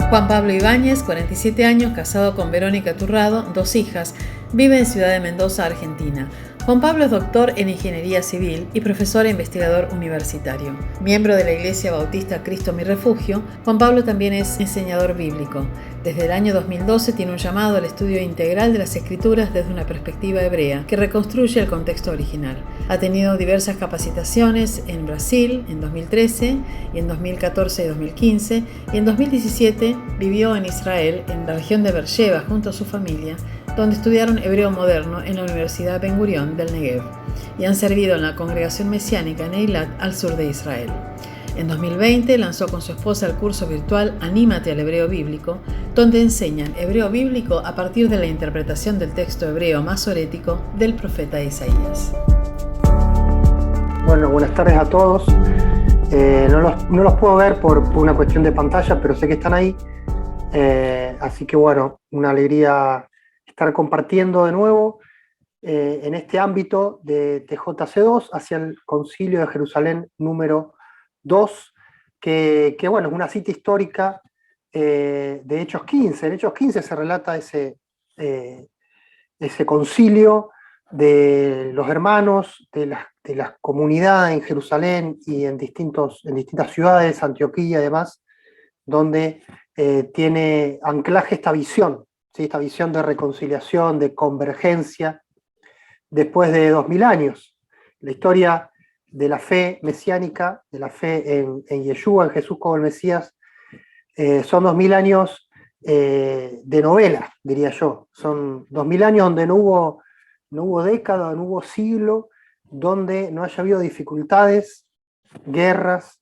Juan Pablo Ibáñez, 47 años, casado con Verónica Turrado, 2 hijas, vive en Ciudad de Mendoza, Argentina. Juan Pablo es doctor en Ingeniería Civil y profesor e investigador universitario. Miembro de la Iglesia Bautista Cristo Mi Refugio, Juan Pablo también es enseñador bíblico. Desde el año 2012 tiene un llamado al estudio integral de las Escrituras desde una perspectiva hebrea que reconstruye el contexto original. Ha tenido diversas capacitaciones en Brasil en 2013 y en 2014 y 2015, y en 2017 vivió en Israel, en la región de Beersheba, junto a su familia, donde estudiaron hebreo moderno en la Universidad Ben Gurión del Negev y han servido en la congregación mesiánica en Eilat, al sur de Israel. En 2020 lanzó con su esposa el curso virtual Anímate al Hebreo Bíblico, donde enseñan hebreo bíblico a partir de la interpretación del texto hebreo masorético del profeta Isaías. Bueno, buenas tardes a todos. No los puedo ver por una cuestión de pantalla, pero sé que están ahí. Así que bueno, una alegría estar compartiendo de nuevo en este ámbito de TJC2 hacia el Concilio de Jerusalén número 2, que bueno, es una cita histórica de Hechos 15. En Hechos 15 se relata ese concilio de los hermanos, de la comunidad en Jerusalén y en distintas ciudades, Antioquía y demás, donde tiene anclaje esta visión, ¿sí? Esta visión de reconciliación, de convergencia, después de 2000 años. La historia de la fe mesiánica, de la fe en Yeshua, en Jesús como el Mesías, son 2000 años de novela, diría yo. Son 2000 años donde no hubo década, no hubo siglo, donde no haya habido dificultades, guerras,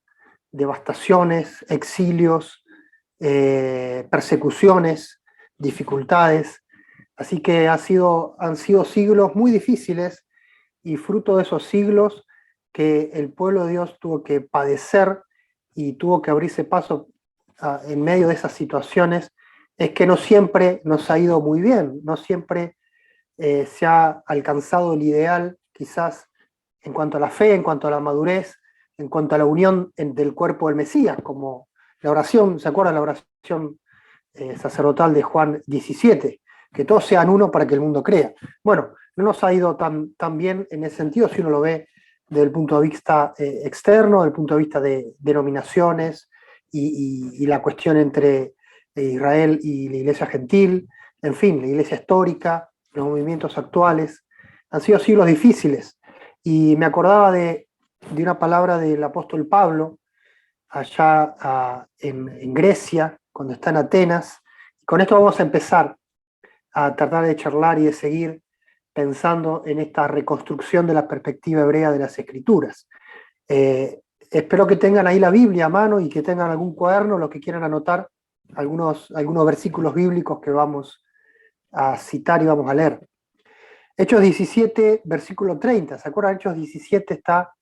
devastaciones, exilios, persecuciones, dificultades. Así que han sido siglos muy difíciles, y fruto de esos siglos que el pueblo de Dios tuvo que padecer y tuvo que abrirse paso en medio de esas situaciones, es que no siempre nos ha ido muy bien, no siempre se ha alcanzado el ideal, quizás en cuanto a la fe, en cuanto a la madurez, en cuanto a la unión del cuerpo del Mesías, como la oración, ¿se acuerdan la oración sacerdotal de Juan 17? Que todos sean uno para que el mundo crea. Bueno, no nos ha ido tan bien en ese sentido si uno lo ve desde el punto de vista externo, desde el punto de vista de denominaciones y la cuestión entre Israel y la iglesia gentil, en fin, la iglesia histórica, los movimientos actuales. Han sido siglos difíciles, y me acordaba de una palabra del apóstol Pablo allá en Grecia, cuando está en Atenas. Con esto vamos a empezar a tratar de charlar y de seguir pensando en esta reconstrucción de la perspectiva hebrea de las Escrituras. Espero que tengan ahí la Biblia a mano y que tengan algún cuaderno, los que quieran anotar algunos versículos bíblicos que vamos a citar y vamos a leer. Hechos 17, versículo 30. ¿Se acuerdan? Hechos 17 está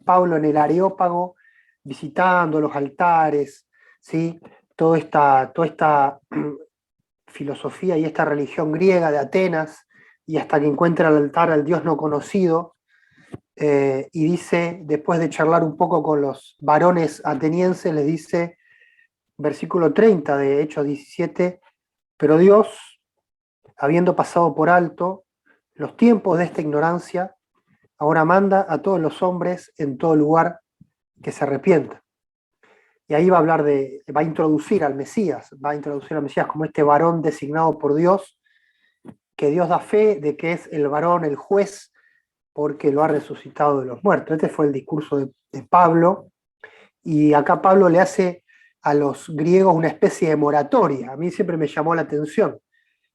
Pablo en el Areópago visitando los altares, ¿sí? Toda esta filosofía y esta religión griega de Atenas, y hasta que encuentra al altar al Dios no conocido, y dice, después de charlar un poco con los varones atenienses, les dice, versículo 30 de Hechos 17, pero Dios, habiendo pasado por alto los tiempos de esta ignorancia, ahora manda a todos los hombres en todo lugar que se arrepientan. Y ahí va a introducir al Mesías como este varón designado por Dios, que Dios da fe de que es el varón, el juez, porque lo ha resucitado de los muertos. Este fue el discurso de Pablo, y acá Pablo le hace a los griegos una especie de moratoria. A mí siempre me llamó la atención,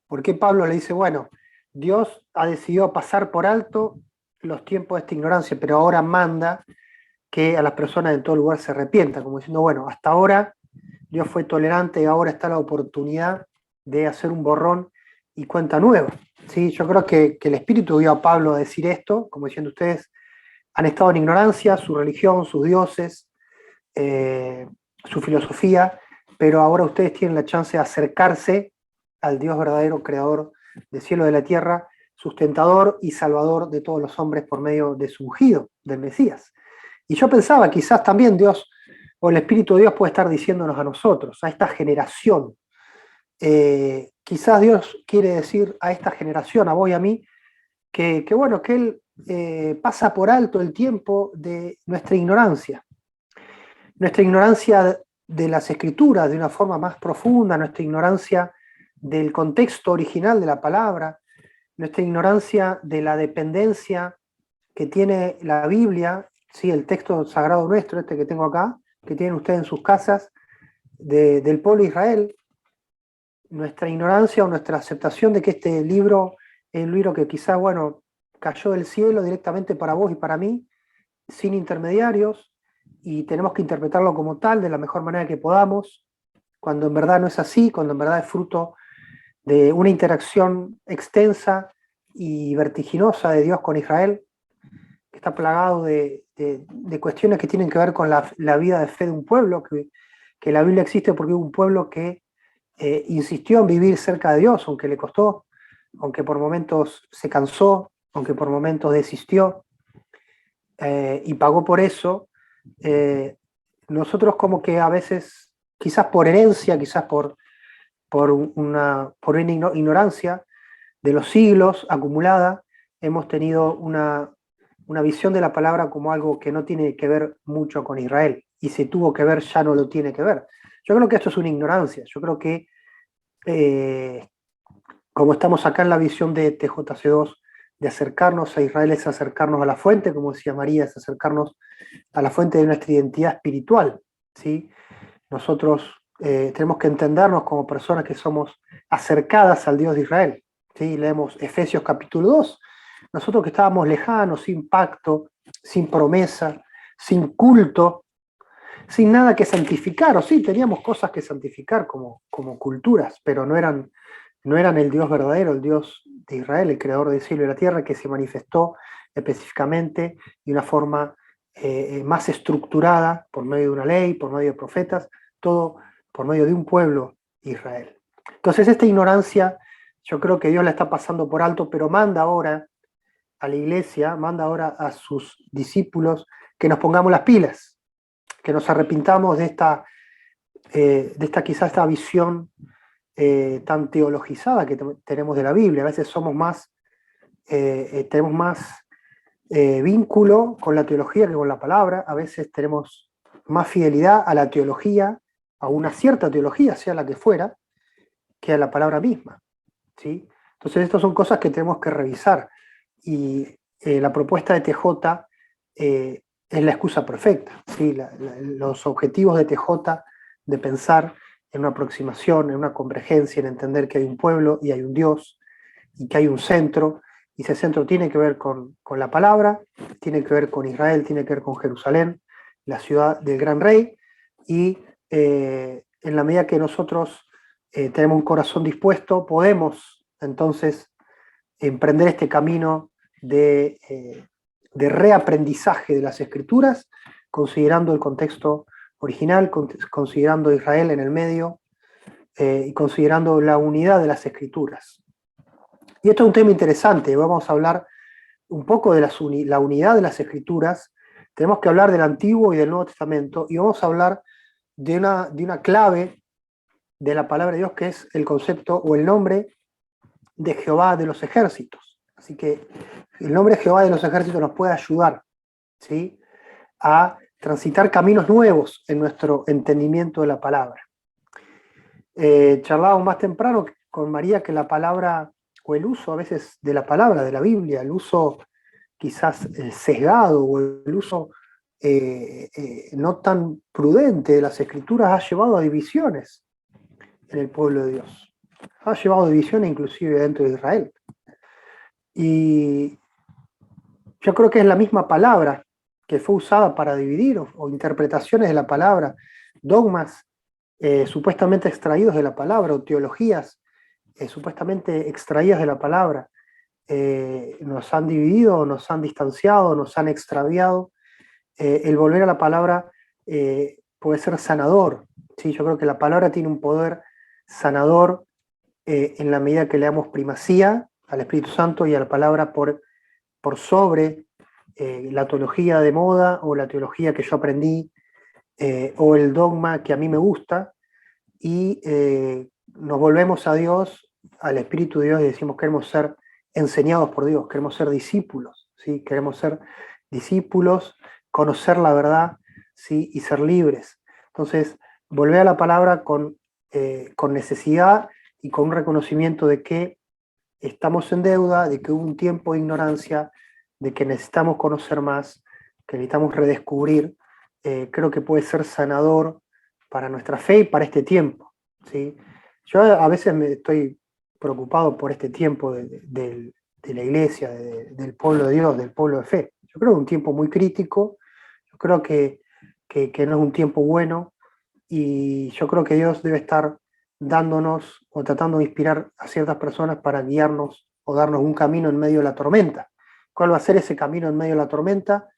porque Pablo le dice, bueno, Dios ha decidido pasar por alto los tiempos de esta ignorancia, pero ahora manda que a las personas en todo lugar se arrepientan, como diciendo, bueno, hasta ahora Dios fue tolerante y ahora está la oportunidad de hacer un borrón y cuenta nueva. ¿Sí? Yo creo que el Espíritu dio a Pablo a decir esto, como diciendo, ustedes han estado en ignorancia, su religión, sus dioses, su filosofía, pero ahora ustedes tienen la chance de acercarse al Dios verdadero, creador del cielo y de la tierra, sustentador y salvador de todos los hombres por medio de su ungido, del Mesías. Y yo pensaba, quizás también Dios o el Espíritu de Dios puede estar diciéndonos a nosotros, a esta generación. Quizás Dios quiere decir a esta generación, a vos y a mí, que bueno, que Él pasa por alto el tiempo de nuestra ignorancia de las escrituras de una forma más profunda, nuestra ignorancia del contexto original de la palabra, nuestra ignorancia de la dependencia que tiene la Biblia, ¿sí? El texto sagrado nuestro, este que tengo acá, que tienen ustedes en sus casas, del pueblo de Israel, nuestra ignorancia o nuestra aceptación de que este libro es un libro que quizás, bueno, cayó del cielo directamente para vos y para mí, sin intermediarios, y tenemos que interpretarlo como tal, de la mejor manera que podamos, cuando en verdad no es así, cuando en verdad es fruto de una interacción extensa y vertiginosa de Dios con Israel, que está plagado de cuestiones que tienen que ver con la vida de fe de un pueblo, que la Biblia existe porque hubo un pueblo que insistió en vivir cerca de Dios, aunque le costó, aunque por momentos se cansó, aunque por momentos desistió, y pagó por eso. Nosotros como que a veces, quizás por herencia, quizás por una ignorancia de los siglos acumulada, hemos tenido una visión de la palabra como algo que no tiene que ver mucho con Israel, y si tuvo que ver ya no lo tiene que ver. Yo creo que esto es una ignorancia. Yo creo que como estamos acá en la visión de TJC2, de acercarnos a Israel es acercarnos a la fuente, como decía María, es acercarnos a la fuente de nuestra identidad espiritual, ¿sí? Nosotros tenemos que entendernos como personas que somos acercadas al Dios de Israel, ¿sí? Leemos Efesios capítulo 2, nosotros que estábamos lejanos, sin pacto, sin promesa, sin culto, sin nada que santificar, o sí, teníamos cosas que santificar como culturas, pero no eran el Dios verdadero, el Dios de Israel, el creador del cielo y la tierra, que se manifestó específicamente de una forma más estructurada, por medio de una ley, por medio de profetas, todo por medio de un pueblo, Israel. Entonces esta ignorancia yo creo que Dios la está pasando por alto, pero manda ahora a la iglesia, manda ahora a sus discípulos que nos pongamos las pilas, que nos arrepintamos de esta quizás esta visión tan teologizada que tenemos de la Biblia. A veces tenemos más vínculo con la teología que con la palabra. A veces tenemos más fidelidad a la teología, a una cierta teología, sea la que fuera, que a la palabra misma, ¿sí? Entonces estas son cosas que tenemos que revisar, y la propuesta de TJ es la excusa perfecta, ¿sí? Los objetivos de TJ de pensar en una aproximación, en una convergencia, en entender que hay un pueblo y hay un Dios, y que hay un centro, y ese centro tiene que ver con la palabra, tiene que ver con Israel, tiene que ver con Jerusalén, la ciudad del gran rey, y en la medida que nosotros tenemos un corazón dispuesto, podemos entonces emprender este camino de reaprendizaje de las escrituras, considerando el contexto original, considerando Israel en el medio, y considerando la unidad de las escrituras. Y esto es un tema interesante. Vamos a hablar un poco de la unidad de las escrituras. Tenemos que hablar del Antiguo y del Nuevo Testamento, y vamos a hablar de una clave de la palabra de Dios, que es el concepto o el nombre de Jehová de los ejércitos. Así que el nombre de Jehová de los ejércitos nos puede ayudar, ¿sí?, a transitar caminos nuevos en nuestro entendimiento de la palabra. Charlábamos más temprano con María que la palabra, o el uso a veces de la palabra, de la Biblia, el uso quizás sesgado, o el uso no tan prudente de las escrituras, ha llevado a divisiones en el pueblo de Dios. Ha llevado a divisiones inclusive dentro de Israel. Y yo creo que es la misma palabra que fue usada para dividir, o interpretaciones de la palabra, dogmas supuestamente extraídos de la palabra, o teologías supuestamente extraídas de la palabra, nos han dividido, nos han distanciado, nos han extraviado. El volver a la palabra puede ser sanador, ¿sí? Yo creo que la palabra tiene un poder sanador en la medida que le damos primacía al Espíritu Santo y a la palabra por sobre la teología de moda, o la teología que yo aprendí o el dogma que a mí me gusta, y nos volvemos a Dios, al Espíritu de Dios, y decimos queremos ser enseñados por Dios, queremos ser discípulos, ¿sí? Queremos ser discípulos, conocer la verdad, ¿sí? Y ser libres. Entonces, volver a la palabra con necesidad y con un reconocimiento de que estamos en deuda, de que hubo un tiempo de ignorancia, de que necesitamos conocer más, que necesitamos redescubrir, creo que puede ser sanador para nuestra fe y para este tiempo, ¿sí? Yo a veces me estoy preocupado por este tiempo de la iglesia, del pueblo de Dios, del pueblo de fe. Yo creo que es un tiempo muy crítico, yo creo que no es un tiempo bueno, y yo creo que Dios debe estar dándonos o tratando de inspirar a ciertas personas para guiarnos o darnos un camino en medio de la tormenta. ¿Cuál va a ser ese camino en medio de la tormenta?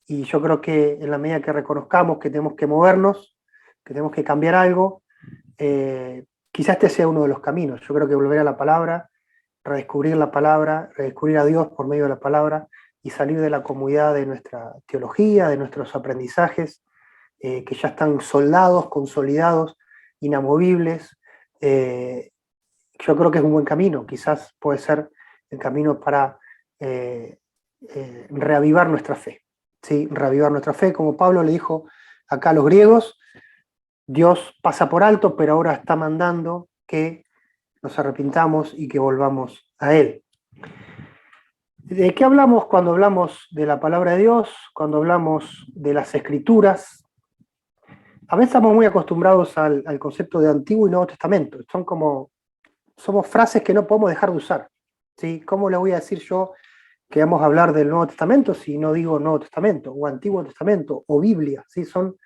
Y yo creo que en la medida que reconozcamos que tenemos que movernos, que tenemos que cambiar algo, quizás este sea uno de los caminos. Yo creo que volver a la palabra, redescubrir a Dios por medio de la palabra y salir de la comodidad de nuestra teología, de nuestros aprendizajes, que ya están soldados, consolidados, inamovibles. Yo creo que es un buen camino, quizás puede ser el camino para reavivar nuestra fe, ¿sí? Reavivar nuestra fe, como Pablo le dijo acá a los griegos, Dios pasa por alto, pero ahora está mandando que nos arrepintamos y que volvamos a Él. ¿De qué hablamos cuando hablamos de la palabra de Dios, cuando hablamos de las Escrituras? A veces estamos muy acostumbrados al concepto de Antiguo y Nuevo Testamento. Somos frases que no podemos dejar de usar, ¿sí? ¿Cómo le voy a decir yo que vamos a hablar del Nuevo Testamento si no digo Nuevo Testamento, o Antiguo Testamento, o Biblia? ¿Sí? Son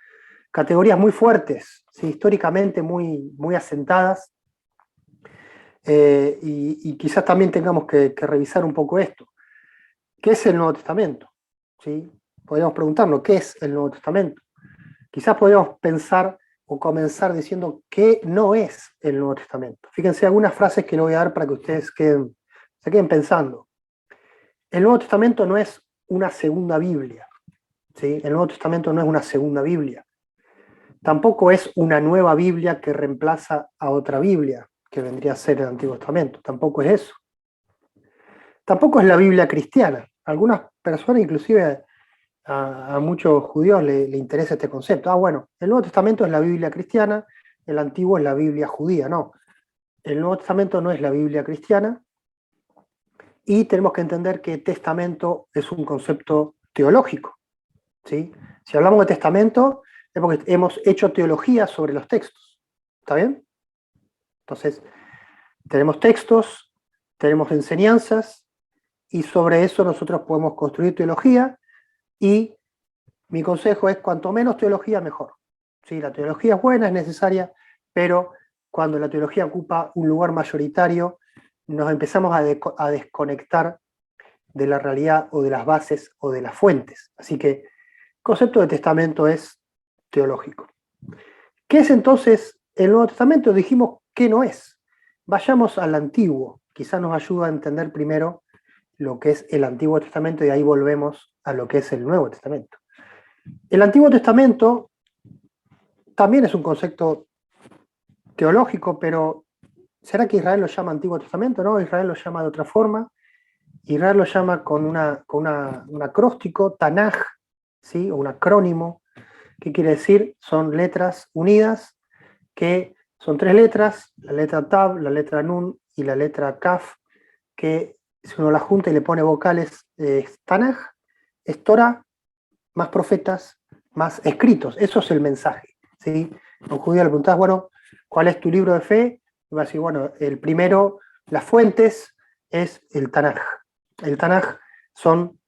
categorías muy fuertes, ¿sí? Históricamente muy, muy asentadas, y quizás también tengamos que revisar un poco esto. ¿Qué es el Nuevo Testamento? ¿Sí? Podríamos preguntarnos, ¿qué es el Nuevo Testamento? Quizás podríamos pensar o comenzar diciendo qué no es el Nuevo Testamento. Fíjense algunas frases que le voy a dar para que ustedes se queden pensando. El Nuevo Testamento no es una segunda Biblia, ¿sí? El Nuevo Testamento no es una segunda Biblia. Tampoco es una nueva Biblia que reemplaza a otra Biblia, que vendría a ser el Antiguo Testamento. Tampoco es eso. Tampoco es la Biblia cristiana. Algunas personas, inclusive a muchos judíos, le interesa este concepto. Bueno, el Nuevo Testamento es la Biblia cristiana, el Antiguo es la Biblia judía. No, el Nuevo Testamento no es la Biblia cristiana, y tenemos que entender que testamento es un concepto teológico, ¿sí? Si hablamos de testamento, es porque hemos hecho teología sobre los textos. ¿Está bien? Entonces, tenemos textos, tenemos enseñanzas, y sobre eso nosotros podemos construir teología, y mi consejo es cuanto menos teología, mejor. ¿Sí? La teología es buena, es necesaria, pero cuando la teología ocupa un lugar mayoritario, nos empezamos a desconectar de la realidad o de las bases o de las fuentes. Así que el concepto de testamento es teológico. ¿Qué es entonces el Nuevo Testamento? Dijimos que no es. Vayamos al Antiguo. Quizás nos ayuda a entender primero lo que es el Antiguo Testamento, y ahí volvemos a lo que es el Nuevo Testamento. El Antiguo Testamento también es un concepto teológico, pero ¿será que Israel lo llama Antiguo Testamento? No, Israel lo llama de otra forma. Israel lo llama con un acróstico, Tanaj, ¿sí? O un acrónimo. ¿Qué quiere decir? Son letras unidas, que son tres letras, la letra Tav, la letra Nun y la letra Kaf, que si uno la junta y le pone vocales, es Tanaj, es Torah, más profetas, más escritos. Eso es el mensaje, ¿sí? A un judío le preguntás, bueno, ¿cuál es tu libro de fe? Y va a decir, bueno, el primero, las fuentes, es el Tanaj. El Tanaj son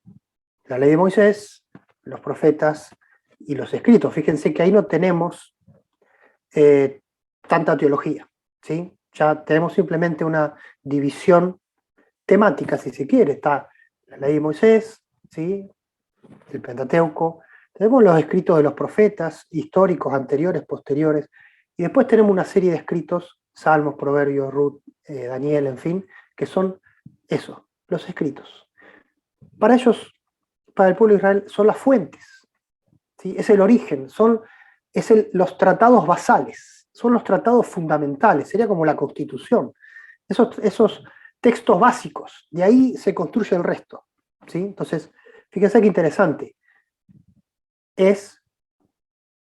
la ley de Moisés, los profetas y los escritos. Fíjense que ahí no tenemos tanta teología, ¿sí? Ya tenemos simplemente una división temática, si se quiere. Está la ley de Moisés, ¿sí? El Pentateuco, tenemos los escritos de los profetas, históricos, anteriores, posteriores, y después tenemos una serie de escritos, Salmos, Proverbios, Ruth, Daniel, en fin, que son eso, los escritos. Para ellos, para el pueblo de Israel, son las fuentes, ¿sí? Es el origen, son los tratados basales, son los tratados fundamentales, sería como la Constitución, esos textos básicos, de ahí se construye el resto, ¿sí? Entonces, fíjense qué interesante, es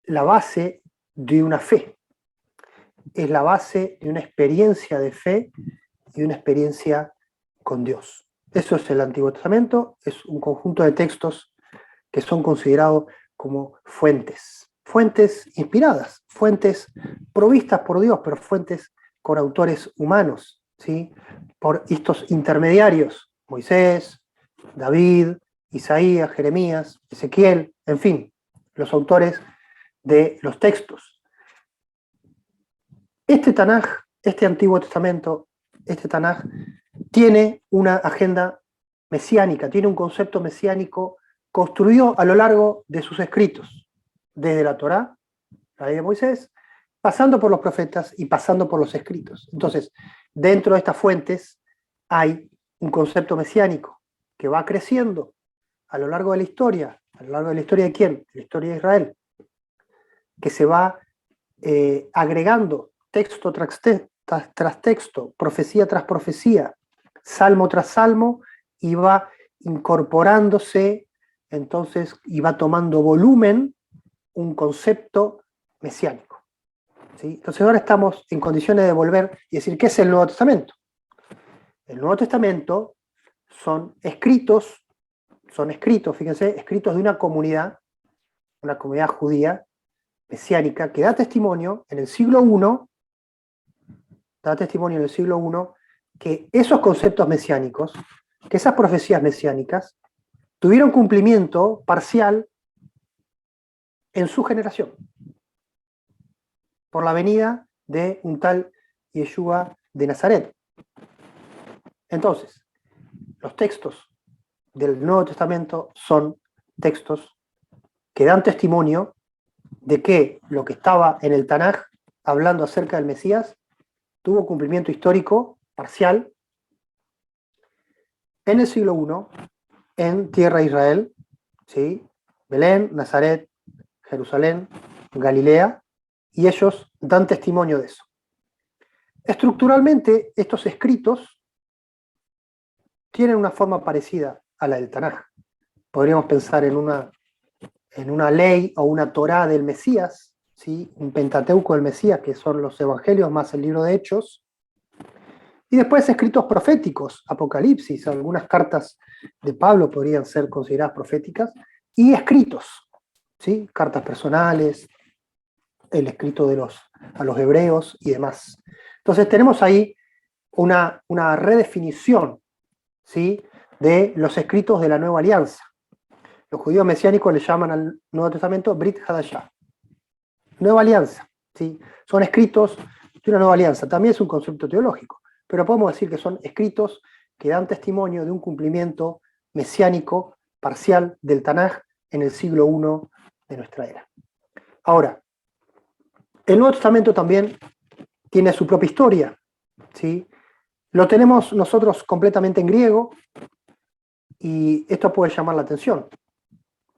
la base de una fe, es la base de una experiencia de fe y una experiencia con Dios. Eso es el Antiguo Testamento, es un conjunto de textos que son considerados como fuentes inspiradas, fuentes provistas por Dios, pero fuentes con autores humanos, ¿sí? Por estos intermediarios, Moisés, David, Isaías, Jeremías, Ezequiel, en fin, los autores de los textos. Este Tanaj, este Antiguo Testamento, este Tanaj, tiene una agenda mesiánica, tiene un concepto mesiánico construido a lo largo de sus escritos, desde la Torá, la ley de Moisés, pasando por los profetas y pasando por los escritos. Entonces, dentro de estas fuentes hay un concepto mesiánico que va creciendo a lo largo de la historia. ¿A lo largo de la historia de quién? De la historia de Israel, que se va agregando texto tras texto, profecía tras profecía, salmo tras salmo, y va incorporándose entonces y va tomando volumen un concepto mesiánico, ¿sí? Entonces ahora estamos en condiciones de volver y decir, ¿qué es el Nuevo Testamento? El Nuevo Testamento son escritos, fíjense, escritos de una comunidad judía mesiánica que da testimonio en el siglo I, que esos conceptos mesiánicos, que esas profecías mesiánicas, tuvieron cumplimiento parcial en su generación, por la venida de un tal Yeshua de Nazaret. Entonces, los textos del Nuevo Testamento son textos que dan testimonio de que lo que estaba en el Tanaj hablando acerca del Mesías tuvo cumplimiento histórico parcial en el siglo I, en tierra de Israel, ¿sí? Belén, Nazaret, Jerusalén, Galilea, y ellos dan testimonio de eso. Estructuralmente, estos escritos tienen una forma parecida a la del Tanaj. Podríamos pensar en una ley o una Torá del Mesías, ¿sí? Un Pentateuco del Mesías, que son los evangelios más el libro de Hechos, y después escritos proféticos, Apocalipsis, algunas cartas de Pablo podrían ser consideradas proféticas, y escritos, ¿sí? Cartas personales, el escrito a los hebreos y demás. Entonces tenemos ahí una redefinición, ¿sí? De los escritos de la Nueva Alianza. Los judíos mesiánicos le llaman al Nuevo Testamento Brit Hadashah, Nueva Alianza, ¿sí? Son escritos de una nueva alianza, también es un concepto teológico, pero podemos decir que son escritos que dan testimonio de un cumplimiento mesiánico parcial del Tanaj en el siglo I de nuestra era. Ahora, el Nuevo Testamento también tiene su propia historia, ¿sí? Lo tenemos nosotros completamente en griego, y esto puede llamar la atención.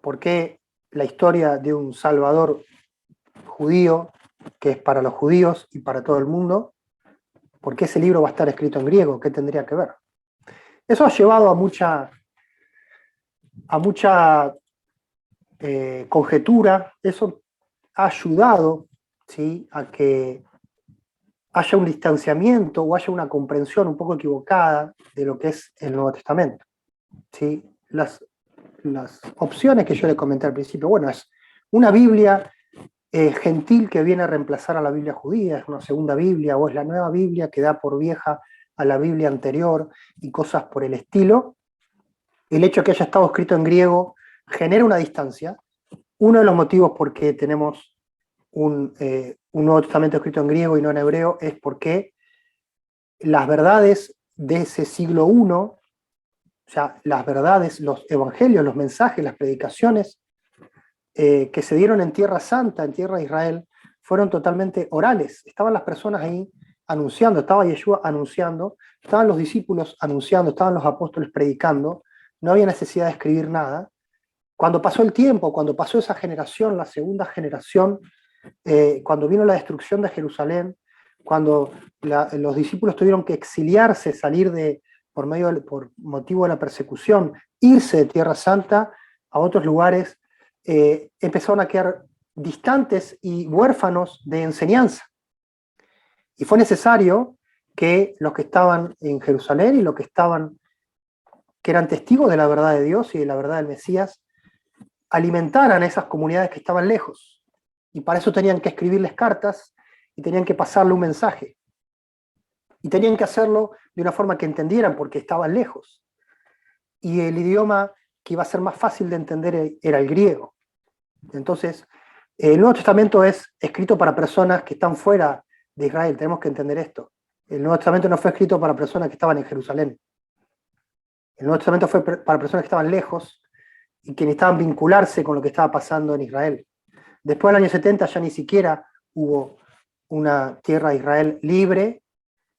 ¿Por qué la historia de un Salvador judío, que es para los judíos y para todo el mundo, por qué ese libro va a estar escrito en griego? ¿Qué tendría que ver? Eso ha llevado a mucha conjetura, eso ha ayudado, ¿sí? A que haya un distanciamiento o haya una comprensión un poco equivocada de lo que es el Nuevo Testamento, ¿sí? Las opciones que yo le comenté al principio, bueno, es una Biblia gentil que viene a reemplazar a la Biblia judía, es una segunda Biblia, o es la nueva Biblia que da por vieja a la Biblia anterior y cosas por el estilo. El hecho de que haya estado escrito en griego genera una distancia. Uno de los motivos por qué tenemos un Nuevo Testamento escrito en griego y no en hebreo es porque las verdades de ese siglo I, o sea, las verdades, los evangelios, los mensajes, las predicaciones que se dieron en Tierra Santa, en Tierra de Israel, fueron totalmente orales. Estaban las personas ahí anunciando, estaba Yeshua anunciando, estaban los discípulos anunciando, estaban los apóstoles predicando, no había necesidad de escribir nada. Cuando pasó el tiempo, cuando pasó esa generación, la segunda generación cuando vino la destrucción de Jerusalén, cuando los discípulos tuvieron que exiliarse, salir por motivo de la persecución, irse de Tierra Santa a otros lugares, empezaron a quedar distantes y huérfanos de enseñanza. Y fue necesario que los que estaban en Jerusalén y los que eran testigos de la verdad de Dios y de la verdad del Mesías, alimentaran a esas comunidades que estaban lejos. Y para eso tenían que escribirles cartas y tenían que pasarle un mensaje. Y tenían que hacerlo de una forma que entendieran porque estaban lejos. Y el idioma que iba a ser más fácil de entender era el griego. Entonces, el Nuevo Testamento es escrito para personas que están fuera de Israel. Tenemos que entender esto. El Nuevo Testamento no fue escrito para personas que estaban en Jerusalén. El Nuevo Testamento fue para personas que estaban lejos y que necesitaban vincularse con lo que estaba pasando en Israel. Después del año 70 ya ni siquiera hubo una tierra de Israel libre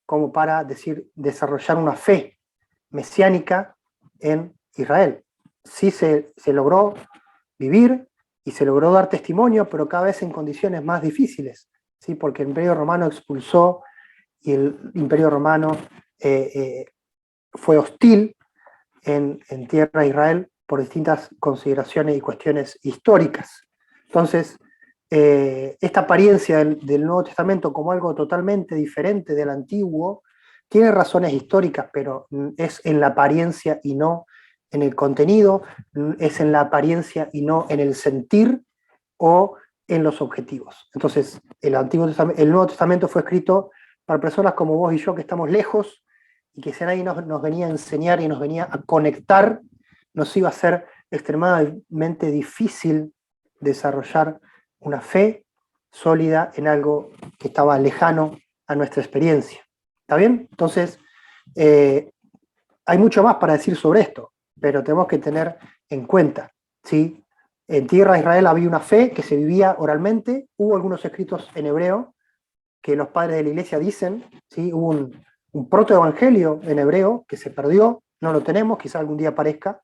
como para desarrollar una fe mesiánica en Israel. Sí se logró vivir y se logró dar testimonio, pero cada vez en condiciones más difíciles, ¿sí? Porque el Imperio Romano expulsó y el Imperio Romano fue hostil en tierra de Israel por distintas consideraciones y cuestiones históricas. Entonces, esta apariencia del Nuevo Testamento como algo totalmente diferente del Antiguo tiene razones históricas, pero es en la apariencia y no en el contenido, es en la apariencia y no en el sentir o en los objetivos. Entonces, el Nuevo Testamento fue escrito para personas como vos y yo que estamos lejos y que si nadie nos venía a enseñar y nos venía a conectar, nos iba a ser extremadamente difícil desarrollar una fe sólida en algo que estaba lejano a nuestra experiencia. ¿Está bien? Entonces, hay mucho más para decir sobre esto, pero tenemos que tener en cuenta, ¿sí? En tierra de Israel había una fe que se vivía oralmente, hubo algunos escritos en hebreo que los padres de la iglesia dicen, ¿sí? Hubo un protoevangelio en hebreo que se perdió, no lo tenemos, quizá algún día aparezca,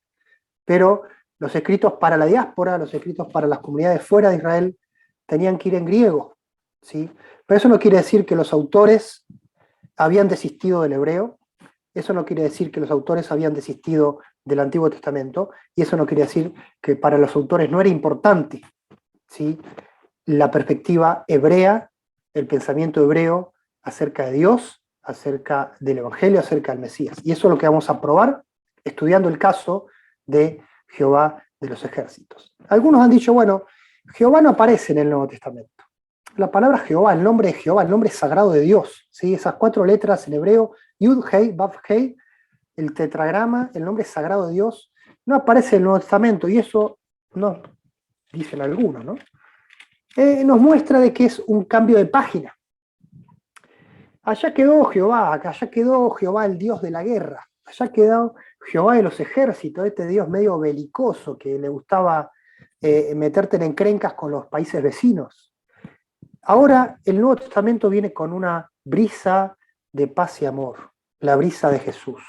pero los escritos para la diáspora, los escritos para las comunidades fuera de Israel, tenían que ir en griego, ¿sí? Pero eso no quiere decir que los autores habían desistido del hebreo, eso no quiere decir que los autores habían desistido del Antiguo Testamento, y eso no quiere decir que para los autores no era importante, ¿sí? La perspectiva hebrea, el pensamiento hebreo acerca de Dios, acerca del Evangelio, acerca del Mesías. Y eso es lo que vamos a probar estudiando el caso de Jehová de los ejércitos. Algunos han dicho, bueno, Jehová no aparece en el Nuevo Testamento. La palabra Jehová, el nombre de Jehová, el nombre sagrado de Dios, ¿sí? Esas 4 letras en hebreo, Yud, Hei, Vav, Hei, el tetragrama, el nombre sagrado de Dios, no aparece en el Nuevo Testamento, y eso nos dicen algunos, ¿no? Nos muestra de que es un cambio de página. Allá quedó Jehová, allá quedó Jehová el Dios de la guerra, allá quedó Jehová de los ejércitos, este Dios medio belicoso que le gustaba meterte en encrencas con los países vecinos. Ahora el Nuevo Testamento viene con una brisa de paz y amor, la brisa de Jesús,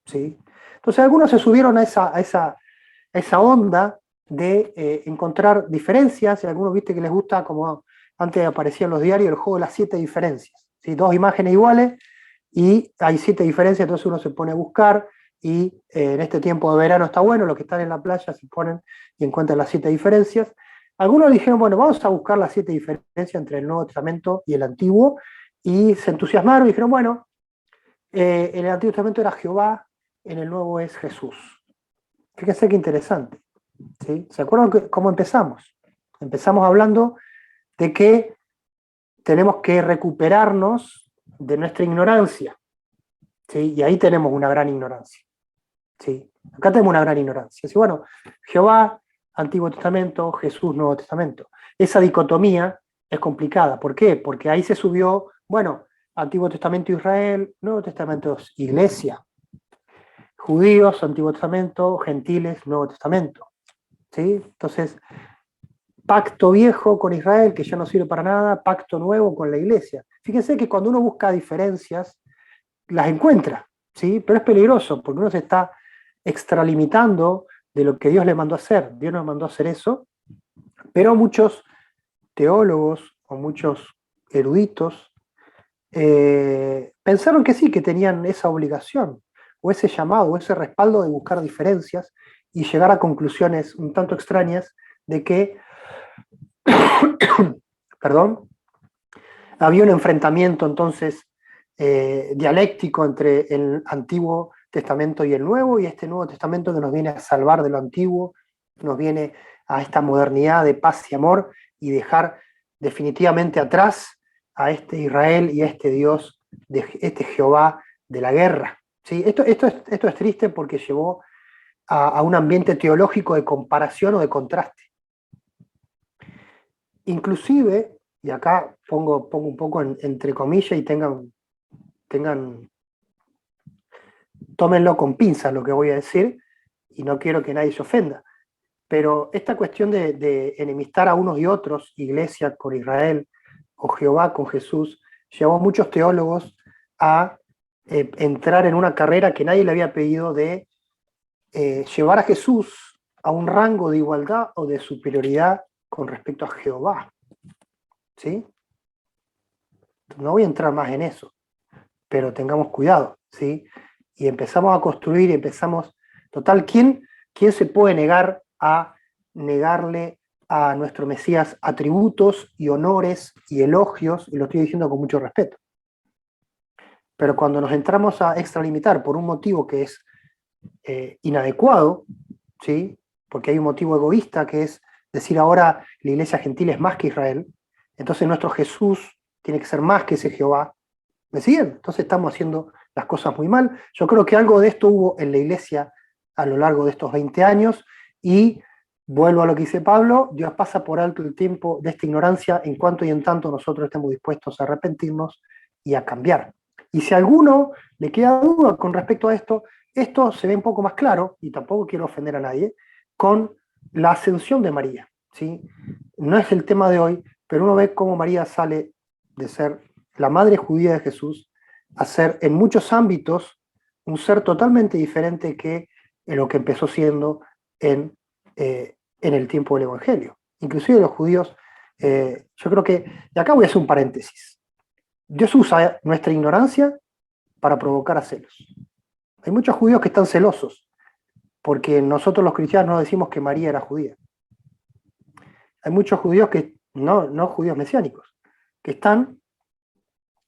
¿sí? Entonces algunos se subieron a esa onda de encontrar diferencias, y algunos viste que les gusta, como antes aparecía en los diarios, el juego de las 7 diferencias, ¿sí? 2 imágenes iguales y hay 7 diferencias, entonces uno se pone a buscar y en este tiempo de verano está bueno, los que están en la playa se ponen y encuentran las 7 diferencias. Algunos dijeron, bueno, vamos a buscar las 7 diferencias entre el Nuevo Testamento y el Antiguo, y se entusiasmaron y dijeron, bueno, en el Antiguo Testamento era Jehová, en el Nuevo es Jesús. Fíjense qué interesante, ¿sí? ¿Se acuerdan cómo empezamos? Empezamos hablando de que tenemos que recuperarnos de nuestra ignorancia, ¿sí? Y ahí tenemos una gran ignorancia, ¿sí? Acá tenemos una gran ignorancia. Así, bueno, Jehová, Antiguo Testamento, Jesús, Nuevo Testamento. Esa dicotomía es complicada. ¿Por qué? Porque ahí se subió, bueno, Antiguo Testamento Israel, Nuevo Testamento Iglesia. Judíos, Antiguo Testamento, gentiles, Nuevo Testamento, ¿sí? Entonces, pacto viejo con Israel, que ya no sirve para nada, pacto nuevo con la iglesia. Fíjense que cuando uno busca diferencias, las encuentra, ¿sí? Pero es peligroso, porque uno se está extralimitando de lo que Dios le mandó a hacer. Dios nos mandó a hacer eso, pero muchos teólogos o muchos eruditos pensaron que sí, que tenían esa obligación, o ese llamado, o ese respaldo de buscar diferencias y llegar a conclusiones un tanto extrañas de que, perdón, había un enfrentamiento entonces dialéctico entre el Antiguo Testamento y el Nuevo, y este Nuevo Testamento que nos viene a salvar de lo antiguo, nos viene a esta modernidad de paz y amor y dejar definitivamente atrás a este Israel y a este Dios, de este Jehová de la guerra. ¿Sí? Esto es triste porque llevó a un ambiente teológico de comparación o de contraste. Inclusive, y acá pongo un poco entre comillas y tómenlo con pinzas lo que voy a decir, y no quiero que nadie se ofenda, pero esta cuestión de enemistar a unos y otros, Iglesia con Israel o Jehová con Jesús, llevó a muchos teólogos a entrar en una carrera que nadie le había pedido de llevar a Jesús a un rango de igualdad o de superioridad con respecto a Jehová. ¿Sí? No voy a entrar más en eso, pero tengamos cuidado, ¿sí? Y empezamos a construir, total, ¿quién se puede negar a negarle a nuestro Mesías atributos y honores y elogios? Y lo estoy diciendo con mucho respeto. Pero cuando nos entramos a extralimitar por un motivo que es inadecuado, ¿sí? Porque hay un motivo egoísta que es decir ahora la iglesia gentil es más que Israel, entonces nuestro Jesús tiene que ser más que ese Jehová. ¿Me siguen? Entonces estamos haciendo las cosas muy mal. Yo creo que algo de esto hubo en la iglesia a lo largo de estos 20 años y vuelvo a lo que dice Pablo, Dios pasa por alto el tiempo de esta ignorancia en cuanto y en tanto nosotros estemos dispuestos a arrepentirnos y a cambiar. Y si a alguno le queda duda con respecto a esto se ve un poco más claro, y tampoco quiero ofender a nadie, con la ascensión de María. ¿Sí? No es el tema de hoy, pero uno ve cómo María sale de ser la madre judía de Jesús a ser en muchos ámbitos un ser totalmente diferente que en lo que empezó siendo en el tiempo del Evangelio. Inclusive los judíos, yo creo que, y acá voy a hacer un paréntesis, Dios usa nuestra ignorancia para provocar a celos. Hay muchos judíos que están celosos porque nosotros los cristianos no decimos que María era judía. Hay muchos judíos que, no judíos mesiánicos, que están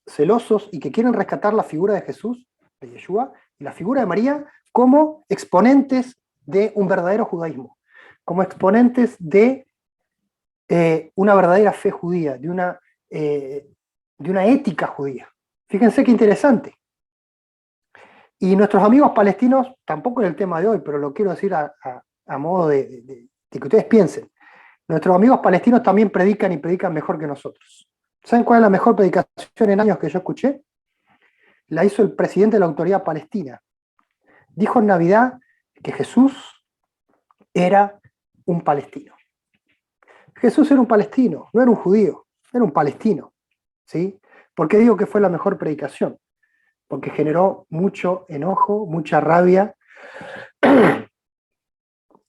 celosos y que quieren rescatar la figura de Jesús, de Yeshua, y la figura de María como exponentes de un verdadero judaísmo, como exponentes de una verdadera fe judía, de una ética judía. Fíjense qué interesante. Y nuestros amigos palestinos, tampoco es el tema de hoy, pero lo quiero decir a modo de que ustedes piensen. Nuestros amigos palestinos también predican y predican mejor que nosotros. ¿Saben cuál es la mejor predicación en años que yo escuché? La hizo el presidente de la Autoridad Palestina. Dijo en Navidad que Jesús era un palestino. Jesús era un palestino, no era un judío, era un palestino. ¿Sí? ¿Por qué digo que fue la mejor predicación? Porque generó mucho enojo, mucha rabia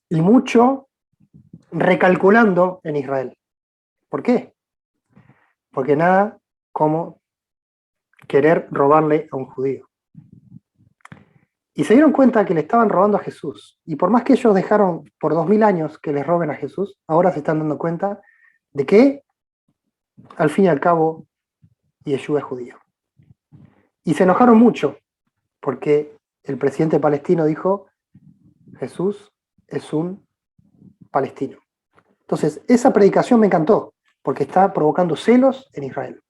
y mucho recalculando en Israel. ¿Por qué? Porque nada como querer robarle a un judío. Y se dieron cuenta que le estaban robando a Jesús. Y por más que ellos dejaron por 2000 años que les roben a Jesús, ahora se están dando cuenta de que, al fin y al cabo, Yeshua es judío. Y se enojaron mucho, porque el presidente palestino dijo, Jesús es un palestino. Entonces, esa predicación me encantó, porque está provocando celos en Israel.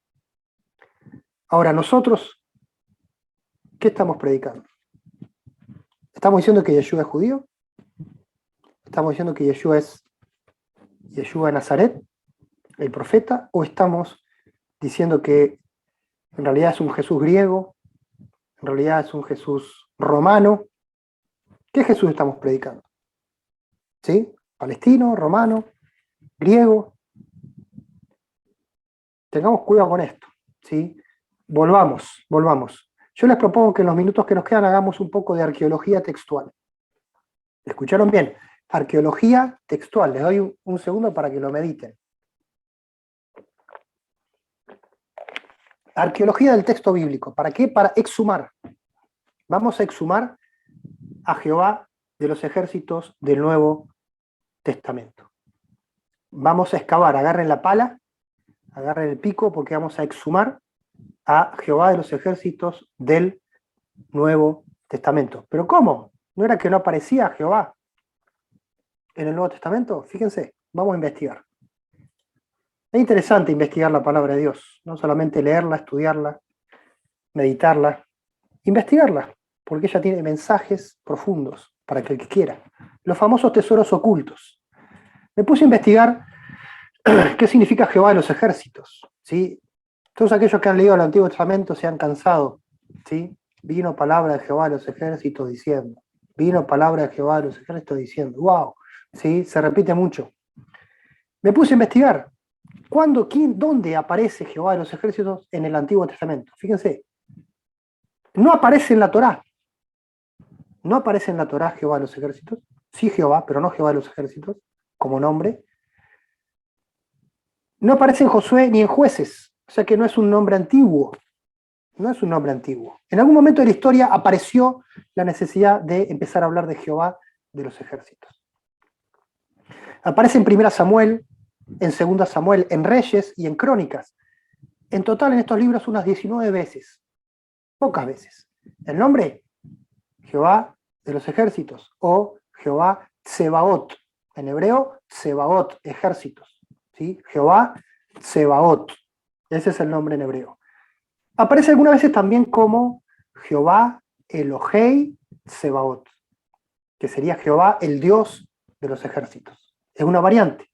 Ahora, nosotros, ¿qué estamos predicando? ¿Estamos diciendo que Yeshua es judío? ¿Estamos diciendo que Yeshua es Yeshua de Nazaret, el profeta? ¿O estamos diciendo que en realidad es un Jesús griego? ¿En realidad es un Jesús romano? ¿Qué Jesús estamos predicando? ¿Sí? ¿Palestino, romano, griego? Tengamos cuidado con esto. ¿Sí? Volvamos. Yo les propongo que en los minutos que nos quedan hagamos un poco de arqueología textual. ¿Escucharon bien? Arqueología textual. Les doy un segundo para que lo mediten. Arqueología del texto bíblico. ¿Para qué? Para exhumar. Vamos a exhumar a Jehová de los ejércitos del Nuevo Testamento. Vamos a excavar, agarren la pala, agarren el pico, porque vamos a exhumar a Jehová de los ejércitos del Nuevo Testamento. ¿Pero cómo? ¿No era que no aparecía Jehová en el Nuevo Testamento? Fíjense, vamos a investigar. Es interesante investigar la palabra de Dios, no solamente leerla, estudiarla, meditarla, investigarla, porque ella tiene mensajes profundos para el que quiera. Los famosos tesoros ocultos. Me puse a investigar qué significa Jehová de los ejércitos, ¿sí? Todos aquellos que han leído el Antiguo Testamento se han cansado, ¿sí? Vino palabra de Jehová de los ejércitos diciendo, vino palabra de Jehová de los ejércitos diciendo, wow, ¿sí? Se repite mucho. Me puse a investigar, ¿cuándo, quién, dónde aparece Jehová de los ejércitos en el Antiguo Testamento? Fíjense, no aparece en la Torá. No aparece en la Torá Jehová de los ejércitos, sí Jehová, pero no Jehová de los ejércitos, como nombre. No aparece en Josué ni en Jueces, o sea que no es un nombre antiguo. No es un nombre antiguo. En algún momento de la historia apareció la necesidad de empezar a hablar de Jehová de los ejércitos. Aparece en 1 Samuel, en 2 Samuel, en Reyes y en Crónicas. En total en estos libros unas 19 veces. Pocas veces. El nombre, Jehová de los ejércitos, o Jehová Tsebaot. En hebreo, Tsebaot, ejércitos. ¿Sí? Jehová Tsebaot. Ese es el nombre en hebreo. Aparece algunas veces también como Jehová Elohei Tsebaot, que sería Jehová el Dios de los ejércitos. Es una variante.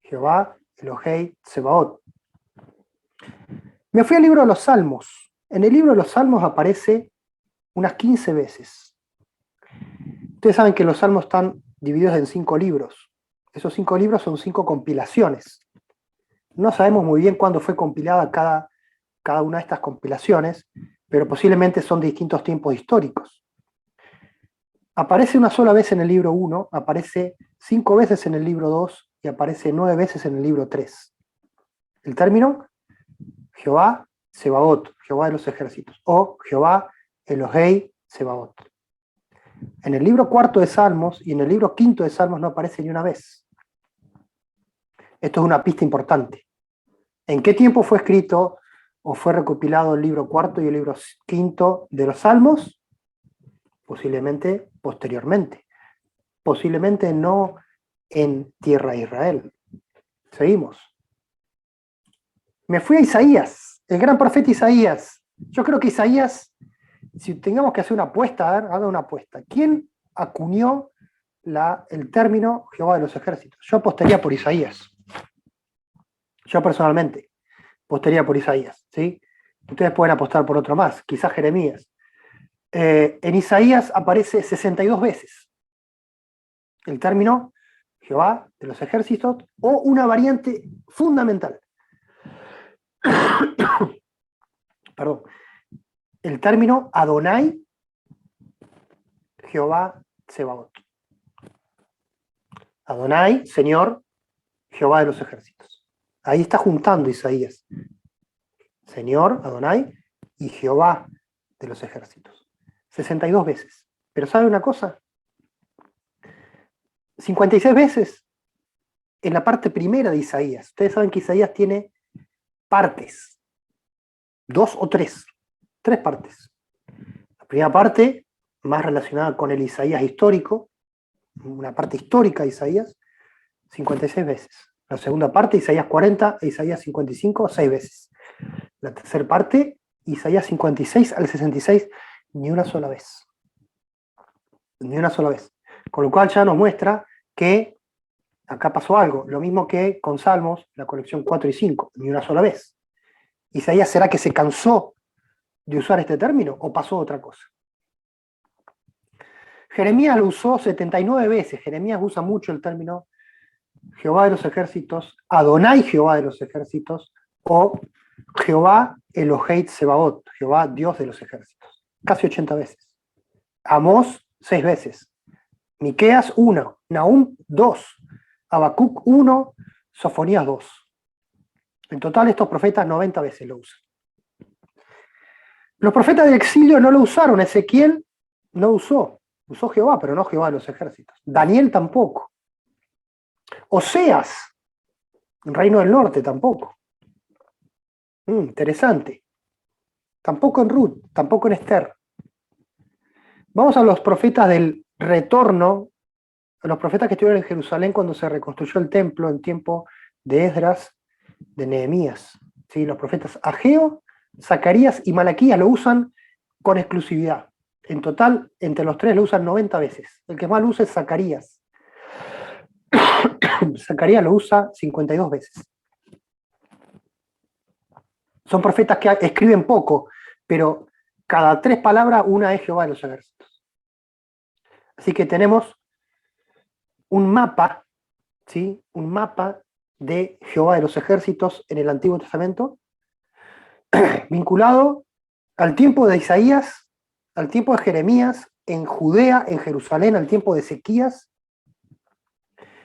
Jehová Elohei Tsebaot. Me fui al libro de los Salmos. En el libro de los Salmos aparece unas 15 veces. Ustedes saben que los Salmos están divididos en 5 libros. Esos 5 libros son 5 compilaciones. No sabemos muy bien cuándo fue compilada cada una de estas compilaciones, pero posiblemente son de distintos tiempos históricos. Aparece una sola vez en el libro 1, aparece 5 veces en el libro 2 y aparece 9 veces en el libro 3. El término, Jehová Tsebaot, Jehová de los ejércitos, o Jehová Elohei Tsebaot. En el libro 4 de Salmos y en el libro 5 de Salmos no aparece ni una vez. Esto es una pista importante. ¿En qué tiempo fue escrito o fue recopilado el libro 4 y el libro 5 de los Salmos? Posiblemente posteriormente. Posiblemente no en tierra de Israel. Seguimos. Me fui a Isaías, el gran profeta Isaías. Yo creo que Isaías, si tengamos que hacer una apuesta, a ver, haga una apuesta. ¿Quién acuñó el término Jehová de los ejércitos? Yo apostaría por Isaías. Yo personalmente apostaría por Isaías, ¿sí? Ustedes pueden apostar por otro más, quizás Jeremías. En Isaías aparece 62 veces el término Jehová de los ejércitos o una variante fundamental. Perdón. El término Adonai, Jehová Tsebaot. Adonai, Señor, Jehová de los ejércitos. Ahí está juntando Isaías. Señor, Adonai, y Jehová de los ejércitos. 62 veces. Pero ¿sabe una cosa? 56 veces en la parte primera de Isaías. Ustedes saben que Isaías tiene partes. 2 o 3. 3 partes. La primera parte, más relacionada con el Isaías histórico, una parte histórica de Isaías, 56 veces. La segunda parte, Isaías 40 e Isaías 55, 6 veces. La tercera parte, Isaías 56 al 66, ni una sola vez. Ni una sola vez. Con lo cual ya nos muestra que acá pasó algo. Lo mismo que con Salmos, la colección 4 y 5, ni una sola vez. Isaías, ¿será que se cansó de usar este término o pasó otra cosa? Jeremías lo usó 79 veces. Jeremías usa mucho el término Jehová de los ejércitos, Adonai Jehová de los ejércitos, o Jehová Elohei Tsebaot, Jehová Dios de los ejércitos. Casi 80 veces. Amós 6 veces. Miqueas 1, Nahum 2, Habacuc 1, Sofonías 2. En total estos profetas 90 veces lo usan. Los profetas del exilio no lo usaron, Ezequiel no usó Jehová, pero no Jehová de los ejércitos. Daniel tampoco. Oseas, Reino del Norte, tampoco. Interesante. Tampoco en Ruth, tampoco en Esther. Vamos a los profetas del retorno, a los profetas que estuvieron en Jerusalén cuando se reconstruyó el templo en tiempo de Esdras, de Nehemías. ¿Sí? Los profetas Ageo, Zacarías y Malaquías lo usan con exclusividad. En total, entre los tres lo usan 90 veces. El que más lo usa es Zacarías. Zacarías lo usa 52 veces. Son profetas que escriben poco, pero cada 3 palabras una es Jehová de los ejércitos. Así que tenemos un mapa, ¿sí? Un mapa de Jehová de los ejércitos en el Antiguo Testamento, vinculado al tiempo de Isaías, al tiempo de Jeremías, en Judea, en Jerusalén, al tiempo de Ezequías.